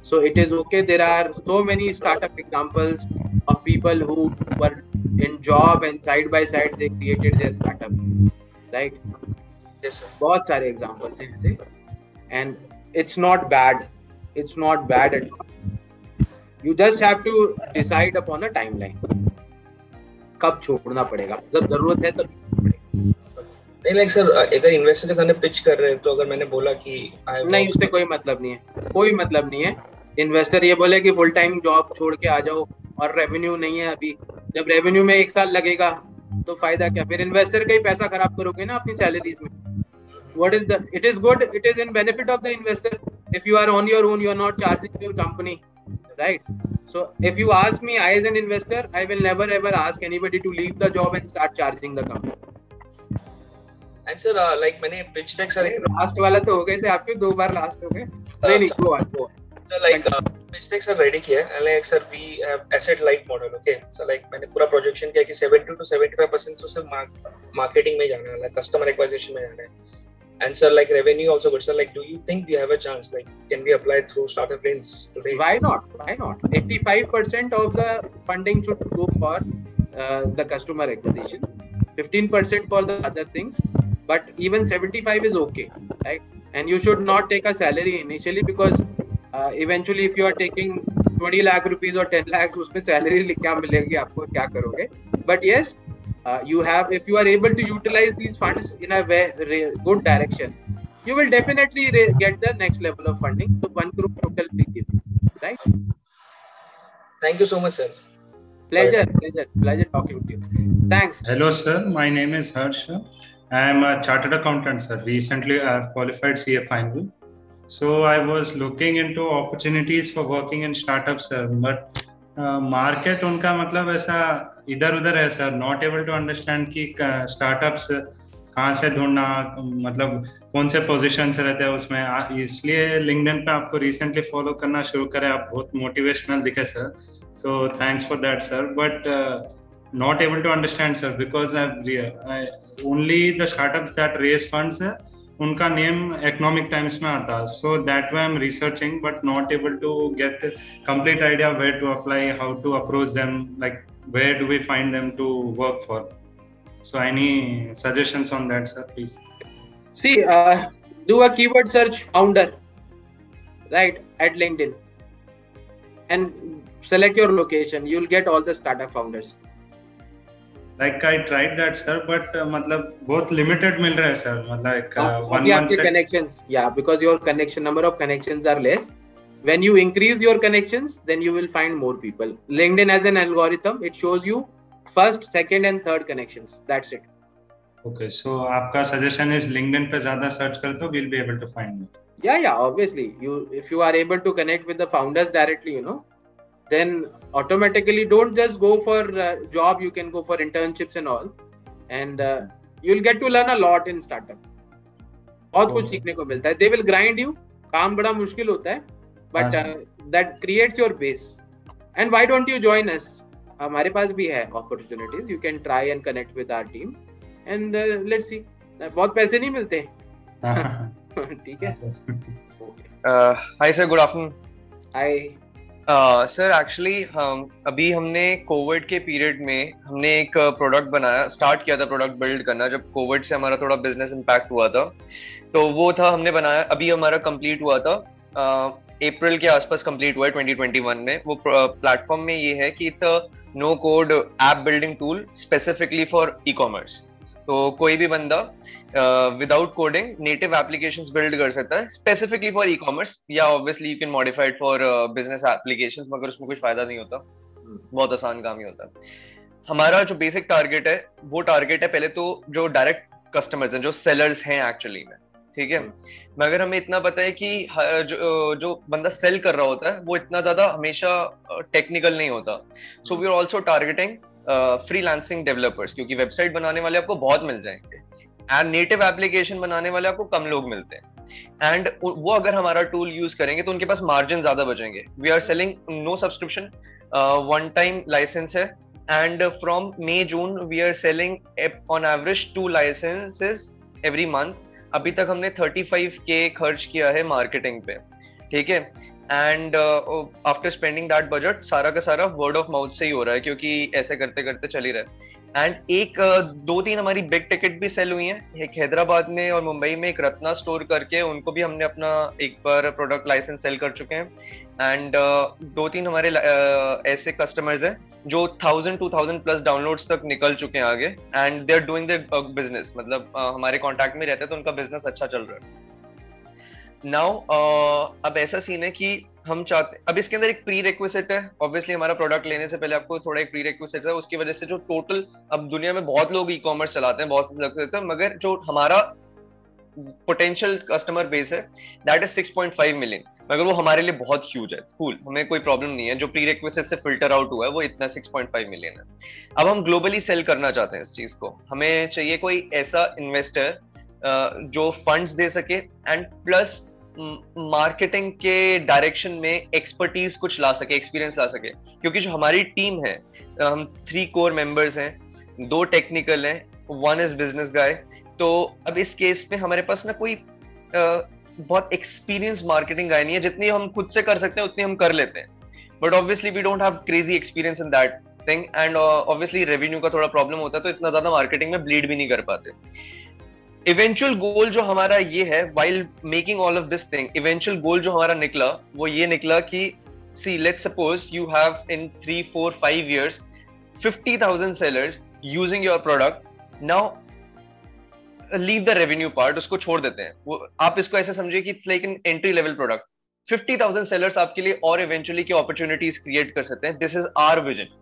so it is okay. There are so many startup examples of people who were in job and side by side they created their startup, right? Yes sir, बहुत सारे examples हैं ऐसे, and it's not bad at all. You just have to decide upon a timeline. कब छोड़ना पड़ेगा, जब जरूरत है तब छोड़ना पड़ेगा. नहीं लाइक सर, अगर इन्वेस्टर के सामने पिच कर रहे हैं तो अगर मैंने बोला कि नहीं, उससे कोई मतलब नहीं है, कोई मतलब नहीं है. इन्वेस्टर ये बोले कि फुल टाइम जॉब छोड़ के आ जाओ और रेवेन्यू नहीं है अभी, जब रेवेन्यू में 1 साल लगेगा तो फायदा क्या? फिर इन्वेस्टर का ही पैसा खराब करोगे ना अपनी सैलरीज में. What is the? It is good. It is in benefit of the investor. If you are on your own, you are not charging your company, right? So if you ask me, I as an investor, I will never ever ask anybody to leave the job and start charging the company. And sir, like मैंने pitch deck sir last वाला तो हो गए थे आपके, 2 बार last हो गए. नहीं go on. Sir like pitch deck sir ready किया है, like sir we have asset light model, okay? So like मैंने पूरा projection किया कि 70 to 75% तो सिर्फ marketing में जाना है, customer acquisition में जाना है. And sir, like revenue also good. Sir, like, do you think we have a chance? Like, can we apply through startup lanes today? Why not? 85% of the funding should go for the customer acquisition, 15% for the other things, but even 75 is okay, right? And you should not take a salary initially because eventually, if you are taking 20 lakh rupees or 10 lakhs, उसमें salary क्या मिलेगी आपको, क्या करोगे? But yes. You have, if you are able to utilize these funds in a good direction, you will definitely get the next level of funding. So 1 crore total will give, right? Thank you so much, sir. Pleasure talking to you. Thanks. Hello, sir. My name is Harsh. I am a chartered accountant, sir. Recently, I have qualified CA final. So I was looking into opportunities for working in startups, sir. But market उनका मतलब ऐसा इधर उधर है sir. Not able to understand कि startups कहाँ से ढूंढना, मतलब कौन से पोजीशन से रहते हैं उसमें. इसलिए लिंक्डइन पे आपको रिसेंटली फॉलो करना शुरू करें. आप बहुत मोटिवेशनल दिखे sir, so thanks for that sir. But not able to understand sir because only the startups that raise funds, उनका नेम इकोनॉमिक टाइम्स में आता. So that way I am researching but not able to get complete idea where to apply, how to approach them, like where do we find them to work for. So any suggestions on that sir please? See, do a keyword search founder. right, at LinkedIn and select your location. You'll get all the startup founders. Like I tried that, sir, but मतलब बहुत limited मिल रहा है, sir. मतलब like अभी आपके connections, yeah, because your number of connections are less. When you increase your connections, then you will find more people. LinkedIn has an algorithm. It shows you first, second, and third connections. That's it. Okay, so आपका suggestion is LinkedIn पे ज़्यादा search कर तो we'll be able to find it. Yeah, obviously. If you are able to connect with the founders directly, then automatically don't just go for job. You can go for internships and all, and you'll get to learn a lot in startups. बहुत कुछ सीखने को मिलता है. They will grind you. काम बड़ा मुश्किल होता है, but that creates your base. And why don't you join us? हमारे पास भी है opportunities. You can try and connect with our team, and let's see. बहुत पैसे नहीं मिलते. ठीक है. Hi sir, good afternoon. Hi. Sir actually अभी हमने कोविड के पीरियड में हमने एक प्रोडक्ट बनाया, स्टार्ट किया था प्रोडक्ट बिल्ड करना जब कोविड से हमारा थोड़ा बिजनेस इम्पैक्ट हुआ था, तो वो था हमने बनाया, अभी हमारा कंप्लीट हुआ था, अप्रैल के आसपास कंप्लीट हुआ है 2021 में. वो प्लेटफॉर्म में ये है कि it's a no code app building tool specifically for e commerce. तो कोई भी बंदा without coding native applications build कर सकता है स्पेसिफिकली फॉर ई कॉमर्स, या obviously you can modify it for business applications, मगर उसमें कुछ फायदा नहीं होता, बहुत आसान काम ही होता है. हमारा जो बेसिक टारगेट है वो टारगेट है पहले तो जो डायरेक्ट कस्टमर्स हैं, जो सेलर्स हैं एक्चुअली में, ठीक है. मगर हमें इतना पता है कि जो बंदा सेल कर रहा होता है वो इतना ज्यादा हमेशा टेक्निकल नहीं होता. So we are also targeting freelancing developers, क्योंकि वेबसाइट बनाने वाले आपको बहुत मिल जाएंगे एंड नेटिव एप्लीकेशन बनाने वाले आपको कम लोग मिलते हैं, एंड वो अगर हमारा टूल यूज करेंगे तो उनके पास मार्जिन ज्यादा बचेंगे. We are selling no subscription, one time licence है, and from May June we are selling on average 2 licences every month. अभी तक हमने 35K खर्च किया है मार्केटिंग पे, ठीक है. And after spending that budget सारा का सारा वर्ड ऑफ माउथ से ही हो रहा है, क्योंकि ऐसे करते करते चल ही रहा है. एंड एक 2-3 हमारी बिग टिकट भी सेल हुई हैं, एक हैदराबाद में और मुंबई में, एक रत्ना स्टोर करके, उनको भी हमने अपना एक बार प्रोडक्ट लाइसेंस सेल कर चुके हैं. एंड 2-3 हमारे ऐसे कस्टमर्स हैं जो 1000-2000 प्लस डाउनलोड्स तक निकल चुके हैं आगे, and they are doing their business, मतलब हमारे कॉन्टैक्ट में रहते हैं तो उनका बिजनेस अच्छा चल रहा है. नाउ अब ऐसा सीन है कि हम चाहते, अब इसके अंदर एक प्री रिक्विजिट है, ऑब्वियसली हमारा प्रोडक्ट लेने से पहले आपको थोड़ा एक प्री रिक्विजिट है, उसकी वजह से जो टोटल, अब दुनिया में बहुत लोग ई कॉमर्स चलाते हैं, बहुत से, मगर जो हमारा पोटेंशियल कस्टमर बेस है दैट इज 6.5 मिलियन, मगर वो हमारे लिए बहुत ह्यूज है. कूल, हमें कोई प्रॉब्लम नहीं है, जो प्री रिक्विजिट से फिल्टर आउट हुआ है वो इतना 6.5 मिलियन है. अब हम ग्लोबली सेल करना चाहते हैं इस चीज को, हमें चाहिए कोई ऐसा इन्वेस्टर जो फंड्स दे सके एंड प्लस मार्केटिंग के डायरेक्शन में एक्सपर्टीज कुछ ला सके, एक्सपीरियंस ला सके, क्योंकि जो हमारी टीम है, हम 3 कोर मेंबर्स हैं, 2 टेक्निकल हैं, 1 इज बिजनेस गाय. तो अब इस केस में हमारे पास ना कोई बहुत एक्सपीरियंस मार्केटिंग गाय नहीं है, जितनी हम खुद से कर सकते हैं उतनी हम कर लेते हैं, but obviously we don't have crazy experience in that thing, and obviously revenue का थोड़ा प्रॉब्लम होता है, तो इतना ज्यादा मार्केटिंग में ब्लीड भी नहीं कर पाते. इवेंचुअल गोल जो हमारा ये है, while making all of this thing, eventual goal जो हमारा निकला वो ये निकला कि see let's suppose you have in 3, 4, 5 years 50,000 sellers using your product. Now leave the revenue part, उसको छोड़ देते हैं, वो आप इसको ऐसे समझिए कि it's like an entry level product. 50,000 sellers आपके लिए और इवेंचुअली की अपॉर्चुनिटीज क्रिएट कर सकते हैं. This is our vision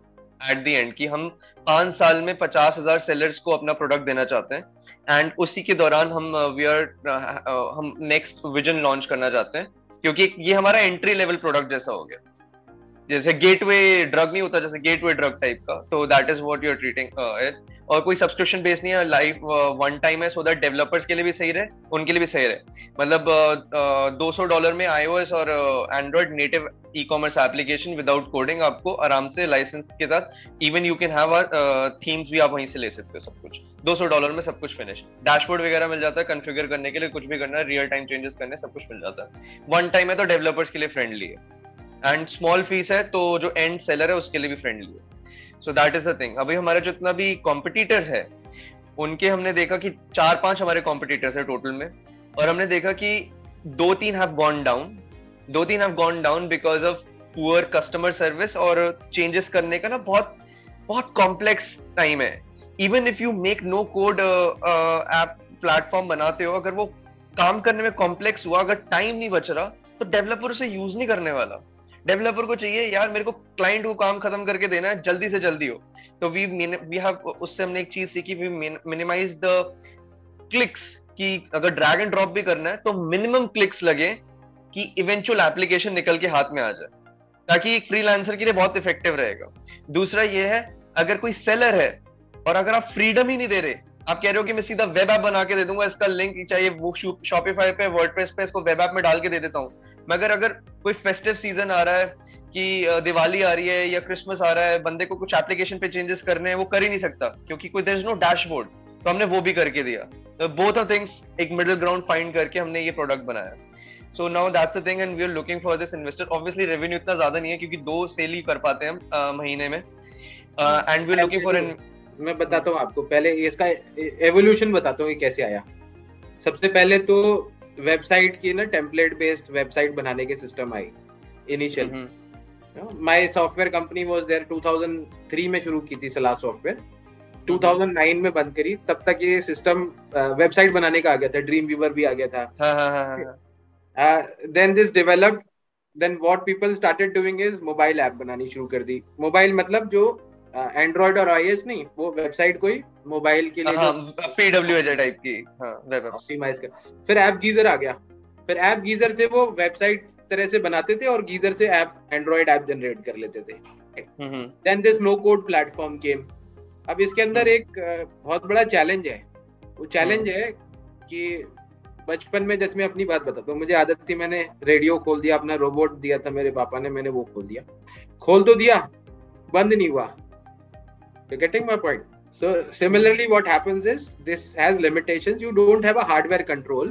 at the end, कि हम 5 साल में 50,000 सेलर्स को अपना प्रोडक्ट देना चाहते हैं, एंड उसी के दौरान हम नेक्स्ट विजन लॉन्च करना चाहते हैं, क्योंकि ये हमारा एंट्री लेवल प्रोडक्ट जैसा हो गया, जैसे गेटवे ड्रग नहीं होता, जैसे गेटवे ड्रग टाइप का, तो that is what you are treating it. और कोई सब्सक्रिप्शन बेस नहीं है, लाइव वन टाइम है, सो दैट डेवलपर्स के लिए भी सही रहे, उनके लिए भी सही रहे. मतलब $200 में iOS और Android native e commerce application without coding आपको आराम से लाइसेंस के साथ, even you can have themes भी आप वहीं से ले सकते हो, सब कुछ $200 में सब कुछ फिनिश. डैशबोर्ड वगैरह मिल जाता है, कॉन्फ़िगर करने के लिए कुछ भी करना है, रियल टाइम चेंजेस करने, सब कुछ मिल जाता है. वन टाइम है तो डेवलपर्स के लिए फ्रेंडली है, एंड स्मॉल फीस है तो जो एंड सेलर है उसके लिए भी फ्रेंडली है. So that is the thing. अभी हमारे जितना भी कॉम्पिटिटर्स है उनके हमने देखा कि 4-5 हमारे कॉम्पिटिटर्स है टोटल में, और हमने देखा कि 2-3 have gone down 2-3 have gone down because of poor customer service और changes करने का ना बहुत बहुत कॉम्प्लेक्स टाइम है. Even if you make no code app platform बनाते हो, अगर वो काम करने में कॉम्प्लेक्स हुआ, अगर टाइम नहीं बच रहा, तो डेवलपर उसे यूज नहीं करने वाला. डेवलपर को चाहिए यार मेरे को क्लाइंट को काम खत्म करके देना है, जल्दी से जल्दी हो. तो वी हैव, उससे हमने एक चीज सीखी, वी मिनिमाइज द क्लिक्स, कि अगर ड्रैग एंड ड्रॉप भी करना है तो मिनिमम क्लिक्स लगे कि इवेंचुअल एप्लीकेशन निकल के हाथ में आ जाए, ताकि एक फ्रीलांसर के लिए बहुत इफेक्टिव रहेगा. दूसरा ये है, अगर कोई सेलर है और अगर आप फ्रीडम ही नहीं दे रहे, आप कह रहे हो कि मैं सीधा वेब ऐप बना के दे दूंगा, इसका लिंक चाहिए वो शॉपिफाई पे, वर्डप्रेस पे इसको वेब ऐप में डाल के दे देता हूँ, मगर अगर कोई फेस्टिव सीजन आ रहा है कि दिवाली आ रही है या क्रिसमस आ रहा है, बंदे को कुछ एप्लीकेशन पे चेंजेस करने हैं, वो कर ही नहीं सकता क्योंकि कोई देयर इज नो डैशबोर्ड. तो हमने वो भी करके दिया. बोथ ऑफ थिंग्स, एक मिडिल ग्राउंड फाइंड करके हमने ये प्रोडक्ट बनाया. So now that's the thing and we are looking for this investor. Obviously revenue इतना ज्यादा नहीं है क्योंकि 2 सेल ही कर पाते हैं हम महीने में. And we are looking for मैं बताता हूँ आपको, पहले इसका एवोल्यूशन बताता हूँ ये कैसे आया. सबसे पहले तो वेबसाइट की ना टेम्पलेट बेस्ड वेबसाइट बनाने के system I initial. My software company was there 2003 में शुरू की थी सलाह सॉफ्टवेयर, 2009 में बंद करी. तब तक ये सिस्टम वेबसाइट बनाने का आ गया था, ड्रीम व्यूवर भी आ गया था. Then this developed. Then what people started doing is mobile app बनानी शुरू कर दी. मोबाइल मतलब जो एंड्रॉइड और iOS नहीं, वो वेबसाइट कोई मोबाइल के लिए PWA टाइप की वेब ऑप्टिमाइज कर. फिर ऐप गीजर आ गया. फिर ऐप गीजर से वो वेबसाइट तरह से बनाते थे और गीजर से ऐप एंड्रॉइड ऐप जनरेट कर लेते थे. Then this no code platform came. अब इसके अंदर एक बहुत बड़ा चैलेंज है. वो चैलेंज है कि बचपन में, जैसे मैं अपनी बात बताता हूँ, मुझे आदत थी, मैंने रेडियो खोल दिया, अपना रोबोट दिया था मेरे पापा ने, मैंने वो खोल तो दिया, बंद नहीं हुआ. You're getting my point? So similarly what happens is this has limitations. You don't have a hardware control.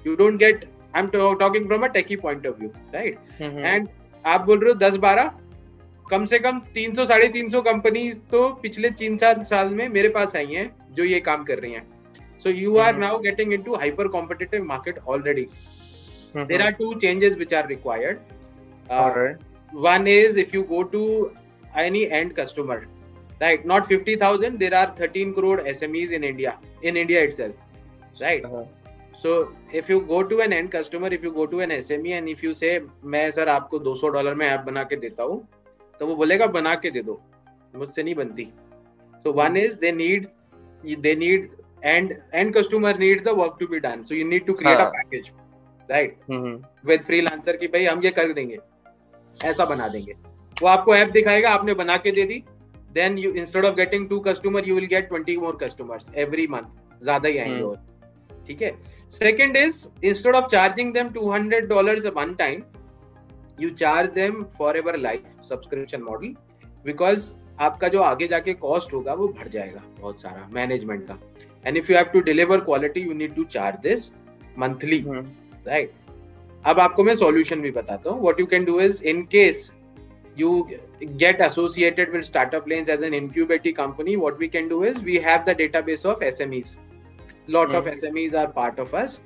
You don't get, I'm talking from a techie point of view, right? And आप बोल रहे हो 10-12, कम से कम 300-350 companies तो पिछले 3-4 साल में मेरे पास आई हैं जो ये काम कर रही हैं. So you are now getting into hyper competitive market already. There are 2 changes which are required. Alright. One is if you go to any end customer, right? Not 50,000. There are 13 crore SMEs in India itself, right? So if you go to an end customer, if you go to an SME and if you say मैं sir आपको $200 में app बना के देता हूँ, तो वो बोलेगा बना के दे दो, मुझसे नहीं बनती. So one is they need and end customer needs the work to be done, so you need to create a package, right? With freelancer की भाई हम ये कर देंगे, ऐसा बना देंगे. वो आपको ऐप दिखाएगा, आपने बना के दे दी. Then you, instead of getting 2 customers, you will get 20 more customers every month. ज्यादा ही आएंगे. और ठीक है. Second is instead of charging them $200 a one time, you charge them forever life subscription model, because आपका जो आगे जाके कॉस्ट होगा वो बढ़ जाएगा बहुत सारा मैनेजमेंट का. And if you have to deliver quality, you need to charge this monthly, right? अब आपको मैं solution भी बताता हूँ. What you can do is, in case you get associated with Startup Lanes as an incubator company, what we can do is we have the database of SMEs. Lot of SMEs are part of us.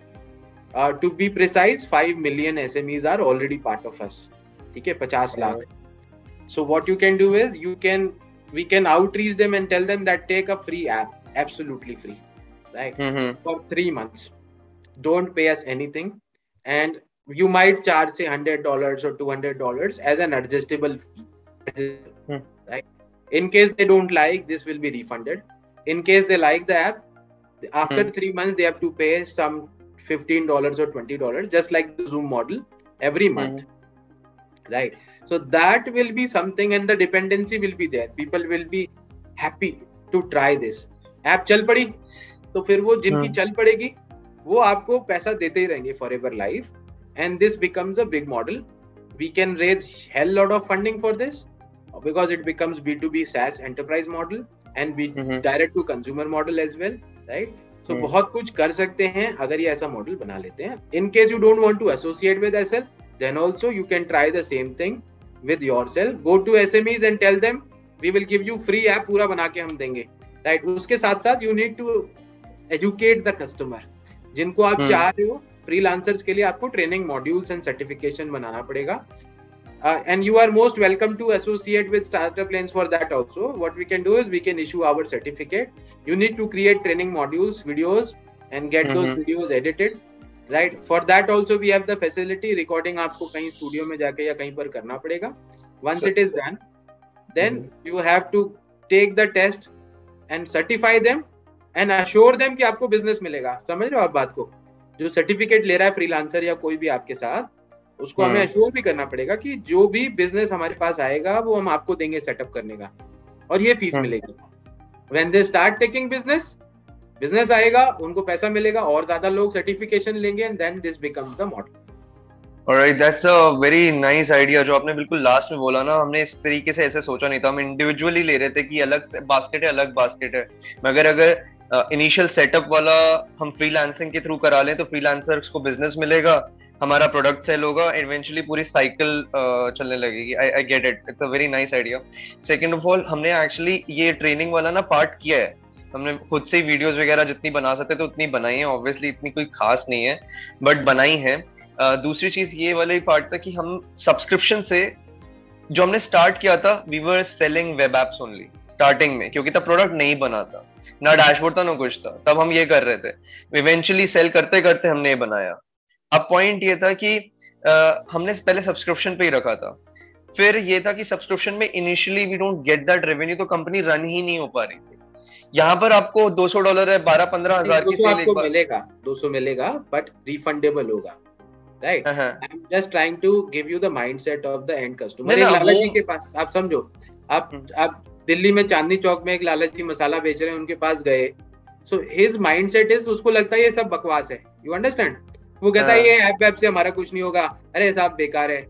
To be precise, 5 million SMEs are already part of us. ठीक है, 50 lakh. So what you can do is we can outreach them and tell them that take a free app. Absolutely free, right? For 3 months. Don't pay us anything, and you might charge say $100 or $200 as an adjustable fee, right? In case they don't like, this will be refunded. In case they like the app, after 3 months they have to pay some $15 or $20, just like the Zoom model, every month, right? So that will be something, and the dependency will be there. People will be happy to try this. App चल पड़ी तो फिर वो जिनकी चल पड़ेगी वो आपको पैसा देते ही रहेंगे forever life, and this becomes a big model. We can raise hell lot of funding for this because it becomes B2B SaaS enterprise model and direct to consumer model as well, right? So बहुत कुछ कर सकते हैं अगर ये ऐसा model बना लेते हैं. In case you don't want to associate with SL, then also you can try the same thing with yourself. Go to SMEs and tell them we will give you free app, पूरा बना के हम देंगे, right? उसके साथ साथ you need to educate the customer. जिनको आप चाह रहे हो फ्रीलांसर्स के लिए आपको ट्रेनिंग मॉड्यूल्स एंड सर्टिफिकेशन बनाना पड़ेगा, and you are most welcome to associate with Startup Lanes for that also. What we can do is we can issue our certificate. You need to create training modules, videos, and get those videos edited, right? For that also we have the facility. Recording आपको कहीं studio में जाके या कहीं पर करना पड़ेगा. Once it is done, then you have to take the test and certify them and assure them कि आपको business मिलेगा. समझ रहे हो आप बात को? जो सर्टिफिकेट ले रहा है फ्रीलांसर या कोई भी आपके साथ, उसको हमें अश्योर भी करना पड़ेगा कि जो भी बिजनेस हमारे पास आएगा वो हम आपको देंगे सेटअप करने का, और ये फीस मिलेगी. When they start taking business आएगा, उनको पैसा मिलेगा, और ज्यादा लोग सर्टिफिकेशन लेंगे, and then this becomes the model. Alright, that's a very nice idea जो आपने बिल्कुल लास्ट में बोला ना. हमने इस तरीके से ऐसे सोचा नहीं था. हम इंडिविजुअली ले रहे थे कि अलग बास्केट है, मगर अगर इनिशियल सेटअप वाला हम फ्रीलांसिंग के थ्रू करा लें तो फ्रीलांसर्स को बिजनेस मिलेगा, हमारा प्रोडक्ट सेल होगा, इवेंचुअली पूरी साइकिल चलने लगेगी. I get it, it's a very nice idea. Second of all, हमने एक्चुअली ये ट्रेनिंग वाला ना पार्ट किया है. हमने खुद से वीडियोस वगैरह जितनी बना सकते थे उतनी बनाई है. ऑब्वियसली इतनी कोई खास नहीं है, बट बनाई है. दूसरी चीज ये वाला ही पार्ट था कि हम सब्सक्रिप्शन से जो हमने स्टार्ट किया था, we were selling web apps only starting में, क्योंकि तब प्रोडक्ट नहीं बना था, ना डैशबोर्ड था ना कुछ था. तब हम ये कर रहे थे. इवेंचुअली सेल करते करते हमने ये बनाया. अब पॉइंट ये था कि हमने पहले सब्सक्रिप्शन पे ही रखा था. फिर ये था कि सब्सक्रिप्शन में initially we don't get that revenue, तो कंपनी रन ही नहीं हो पा रही थी. यहाँ पर आपको $200 है, 12-15 हजार की सेल मिलेगा, 200 मिलेगा, बट रिफंडेबल होगा, right? I am just trying to give you the mindset of the end customer. एक लाला जी के पास, आप समझो, आप दिल्ली में चांदनी चौक में एक लाला जी मसाला बेच रहे हैं, उनके पास गए, सो हिज माइंडसेट इज, उसको लगता है ये सब बकवास है. You understand? वो कहता है ये ऐप से हमारा कुछ नहीं होगा. अरे साहब बेकार है,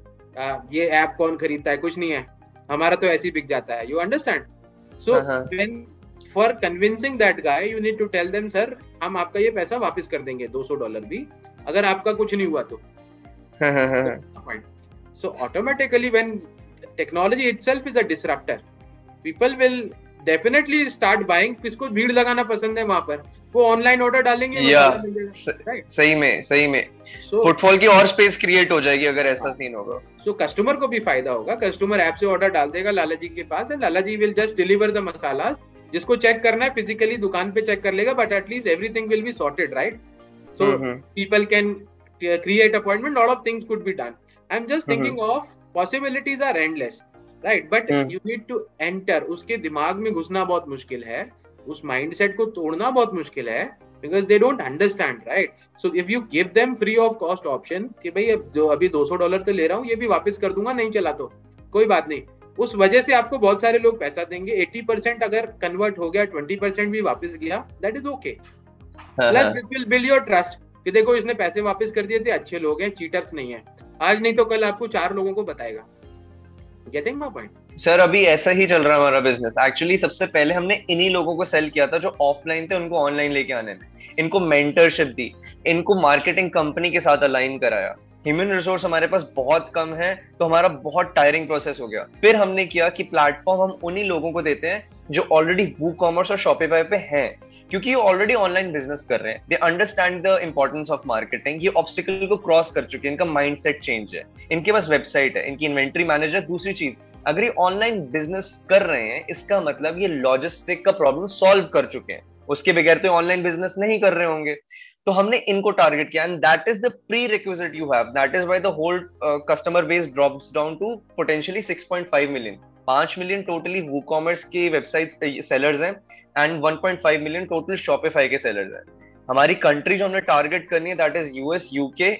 ये ऐप कौन खरीदता है, कुछ नहीं है, हमारा तो ऐसे ही बिक जाता है. You understand? So when for convincing that guy you need to tell them, sir हम आपका ये पैसा वापस कर देंगे, $200 भी, अगर आपका कुछ नहीं हुआ तो. So automatically when technology itself is a disruptor, people will definitely start buying. किसको भीड़ लगाना पसंद है वहां पर, वो ऑनलाइन ऑर्डर डालेंगे. सही में फुटफॉल की और स्पेस क्रिएट हो जाएगी अगर ऐसा सीन होगा. सो कस्टमर को भी फायदा होगा. कस्टमर ऐप से ऑर्डर डाल देगा लाला जी के पास, and Lala ji will just deliver the masala. जिसको चेक करना है फिजिकली दुकान पे चेक कर लेगा, but at least everything will be sorted, right? So people can create appointment, lot of things could be done. I'm just thinking of possibilities are endless, right? But you need to enter. उसके दिमाग में घुसना बहुत मुश्किल है, उस mindset को तोड़ना बहुत मुश्किल है, because they don't understand, right? So if you give them free of cost option कि भाई जो अभी $200 तो ले रहा हूँ, ये भी वापस कर दूंगा, नहीं चला तो कोई बात नहीं, उस वजह से आपको बहुत सारे लोग पैसा देंगे. 80% अगर कन्वर्ट हो गया, 20% भी वापस गया, that is okay. Plus this will build your trust कि देखो इसने पैसे वापस कर दिए थे, अच्छे लोग हैं, चीटर्स नहीं है. आज नहीं तो कल आपको 4 लोगों को बताएगा. Getting my point? सर अभी ऐसा ही चल रहा है हमारा बिजनेस. एक्चुअली सबसे पहले हमने इन्हीं लोगों को सेल किया था जो ऑफलाइन थे, उनको ऑनलाइन लेके आने में, इनको मेंटरशिप दी, इनको मार्केटिंग कंपनी के साथ अलाइन कराया. ह्यूमन रिसोर्स हमारे पास बहुत कम है, तो हमारा बहुत टायरिंग प्रोसेस हो गया. फिर हमने किया कि प्लेटफॉर्म हम उन्हीं लोगों को देते हैं जो ऑलरेडी वूकॉमर्स और शॉपिफाई पे हैं, क्योंकि ये ऑलरेडी ऑनलाइन बिजनेस कर रहे हैं. They understand the importance of marketing. ये ऑब्स्टिकल को क्रॉस कर चुके हैं, इनका माइंडसेट चेंज है, इनके पास वेबसाइट है, इनकी इन्वेंटरी मैनेजर. दूसरी चीज, अगर ये ऑनलाइन बिजनेस कर रहे हैं, इसका मतलब ये लॉजिस्टिक का प्रॉब्लम सॉल्व कर चुके हैं. उसके बगैर तो ऑनलाइन बिजनेस नहीं कर रहे होंगे. तो हमने इनको टारगेट किया, and that is the prerequisite you have. That is why the whole customer base drops down to potentially 6.5 million. 5 million totally WooCommerce की वेबसाइट सेलर्स हैं, एंड 1.5 मिलियन टोटल शॉपिफाई के सेलर्स हैं. हमारी country जो हमने टारगेट करनी है, that is US, UK,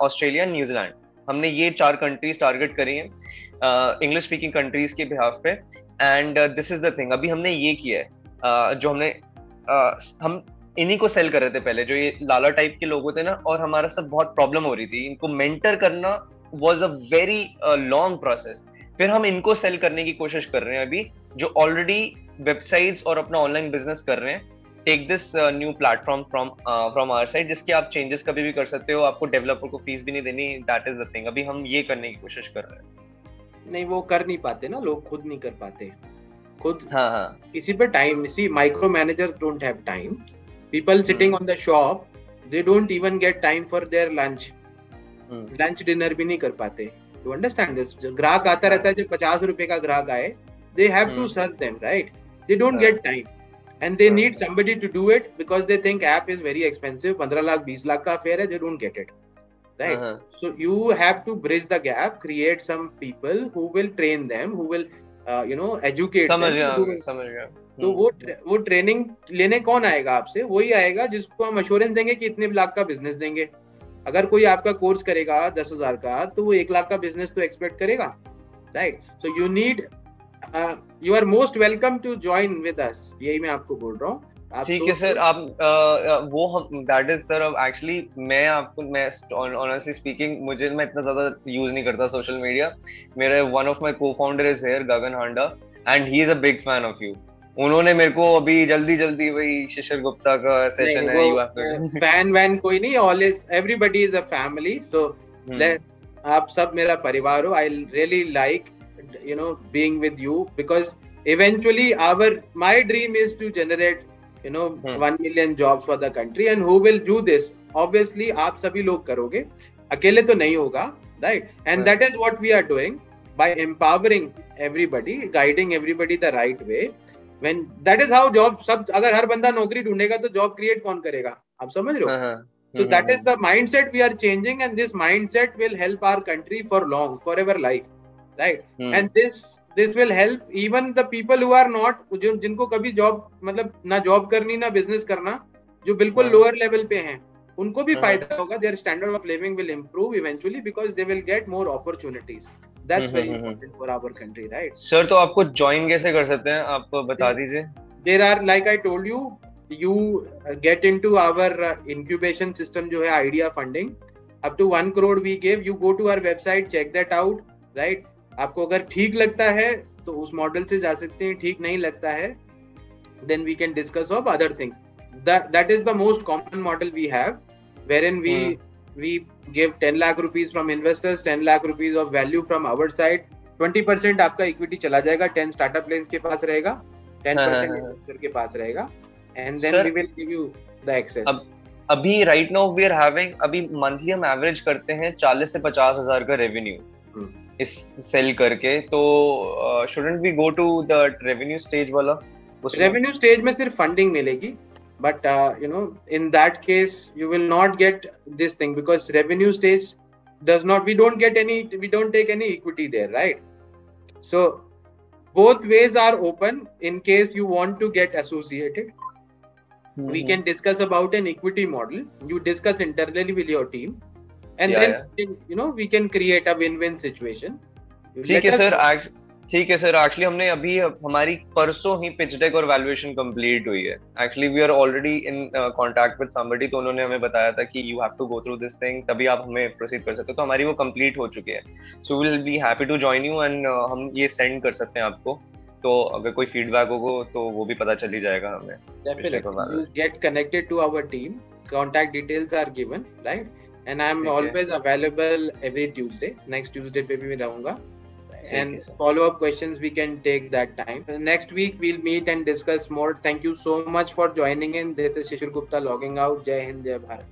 Australia, New Zealand. हमने ये 4 कंट्रीज टारगेट करी हैं इंग्लिश स्पीकिंग कंट्रीज के बिहाफ पे. And this is the thing, अभी हमने ये किया है, जो हमने हम इन्हीं को सेल कर रहे थे पहले, जो ये लाला टाइप के लोग होते ना, और हमारा सब बहुत प्रॉब्लम हो रही थी. इनको मेंटर करना was a very long process. फिर हम इनको सेल करने की कोशिश कर रहे हैं अभी, जो ऑलरेडी वेबसाइट्स और अपना ऑनलाइन बिजनेस कर रहे हैं. Take this new platform from our side, जिसके आप चेंजेस कभी भी कर सकते हो, आपको डेवलपर को फीस भी नहीं देनी. दैट इज द थिंग, अभी हम ये करने की कोशिश कर रहे हैं. नहीं, वो कर नहीं पाते ना लोग, खुद नहीं कर पाते खुद. किसी पे time, see micro managers don't have time. People sitting on the shop, they don't even get time for their lunch. Lunch dinner भी नहीं कर पाते. You understand this? जो ग्राहक आता रहता है, जो 50 रुपए का ग्राहक आए, they have to serve them, right? They don't get time, and they need somebody to do it because they think app is very expensive. 15 lakh 20 lakh का affair है, they don't get it, right? So you have to bridge the gap, create some people who will train them, who will educate them. समझ गया. तो वो training लेने कौन आएगा आपसे? वही आएगा जिसको हम अश्योरेंस देंगे कि इतने लाख का बिजनेस देंगे. अगर कोई आपका कोर्स करेगा 10,000 का, तो वो 1 लाख का बिजनेस तो एक्सपेक्ट करेगा, right? So you need, you are most welcome to join with us. यही मैं आपको बोल रहा हूँ. ठीक है सर. आप वो हम दैट इज सर, एक्चुअली मैं ऑनेस्टली स्पीकिंग, मैं इतना ज्यादा यूज नहीं करता सोशल मीडिया. मेरे one of my cofounder is here, Gagan Handa, and he is a big fan of you. उन्होंने मेरे को अभी जल्दी वही शिशिर गुप्ता का सेशन है, यू हैव फैन वैन कोई नहीं, always everybody is a family. So आप सब मेरा परिवार हो. I really like being with you because eventually my dream is to generate 1 million jobs for the country, and who will do this? Obviously आप सभी लोग करोगे, अकेले तो नहीं होगा, right? And that is what we are doing by empowering everybody, guiding everybody the right way. When that is how job, सब अगर हर बंदा नौकरी ढूंढेगा तो जॉब क्रिएट कौन करेगा? आप समझ रहे हो? So that is the mindset we are changing, and this mindset will help our country for long, forever life, right? And this will help even the people who are not, जिनको कभी job मतलब ना job करनी ना business करना, जो बिल्कुल lower level पे हैं, उनको भी फायदा होगा. their standard of living will improve eventually because they will get more opportunities. That's very important for our country, right? Sir, तो आपको join कैसे कर सकते हैं? आप बता दीजिए. There are, like I told you, you get into our incubation system जो है idea funding. Up to 1 crore we give. You go to our website, check that out, right? आपको अगर ठीक लगता है तो उस मॉडल से जा सकते हैं, ठीक नहीं लगता है then we can discuss of other things. That is the most common model we have, wherein we give 10 lakh rupees from investors, 10 lakh rupees of value from our side. 20% आपका इक्विटी चला जाएगा, 10 स्टार्टअप प्लेन्स के पास रहेगा, 10% investor के पास रहेगा, and then we will give you the access. अभी right now we are having, अभी monthly हम एवरेज करते हैं 40 से 50 हजार का रेवेन्यू इस सेल करके. तो shouldn't we go to the revenue stage वाला? रेवेन्यू स्टेज में सिर्फ फंडिंग मिलेगी, but in that case you will not get this thing because revenue stage does not, we don't take any equity there, right? So both ways are open in case you want to get associated. We can discuss about an equity model. You discuss internally with your team, and then we can create a win-win situation. ठीक है sir. Actually हमने अभी हमारी परसों ही pitch deck और valuation complete हुई है. Actually we are already in contact with somebody, तो उन्होंने हमें बताया था कि you have to go through this thing, तभी आप हमें प्रोसीड कर सकते हो. तो हमारी वो कंप्लीट हो चुकी है. So will be happy to join you, and हम ये सेंड कर सकते हैं आपको. तो अगर कोई फीडबैक होगा तो वो भी पता चल ही जाएगा हमें. Definitely, you get connected to our team. Contact details are given, right? And I am always available every Tuesday. Next Tuesday पे भी मैं रहूँगा. And follow-up questions we can take that time. Next week we'll meet and discuss more. Thank you so much for joining in. This is Shishir Gupta logging out. Jai Hind, Jai Bharat.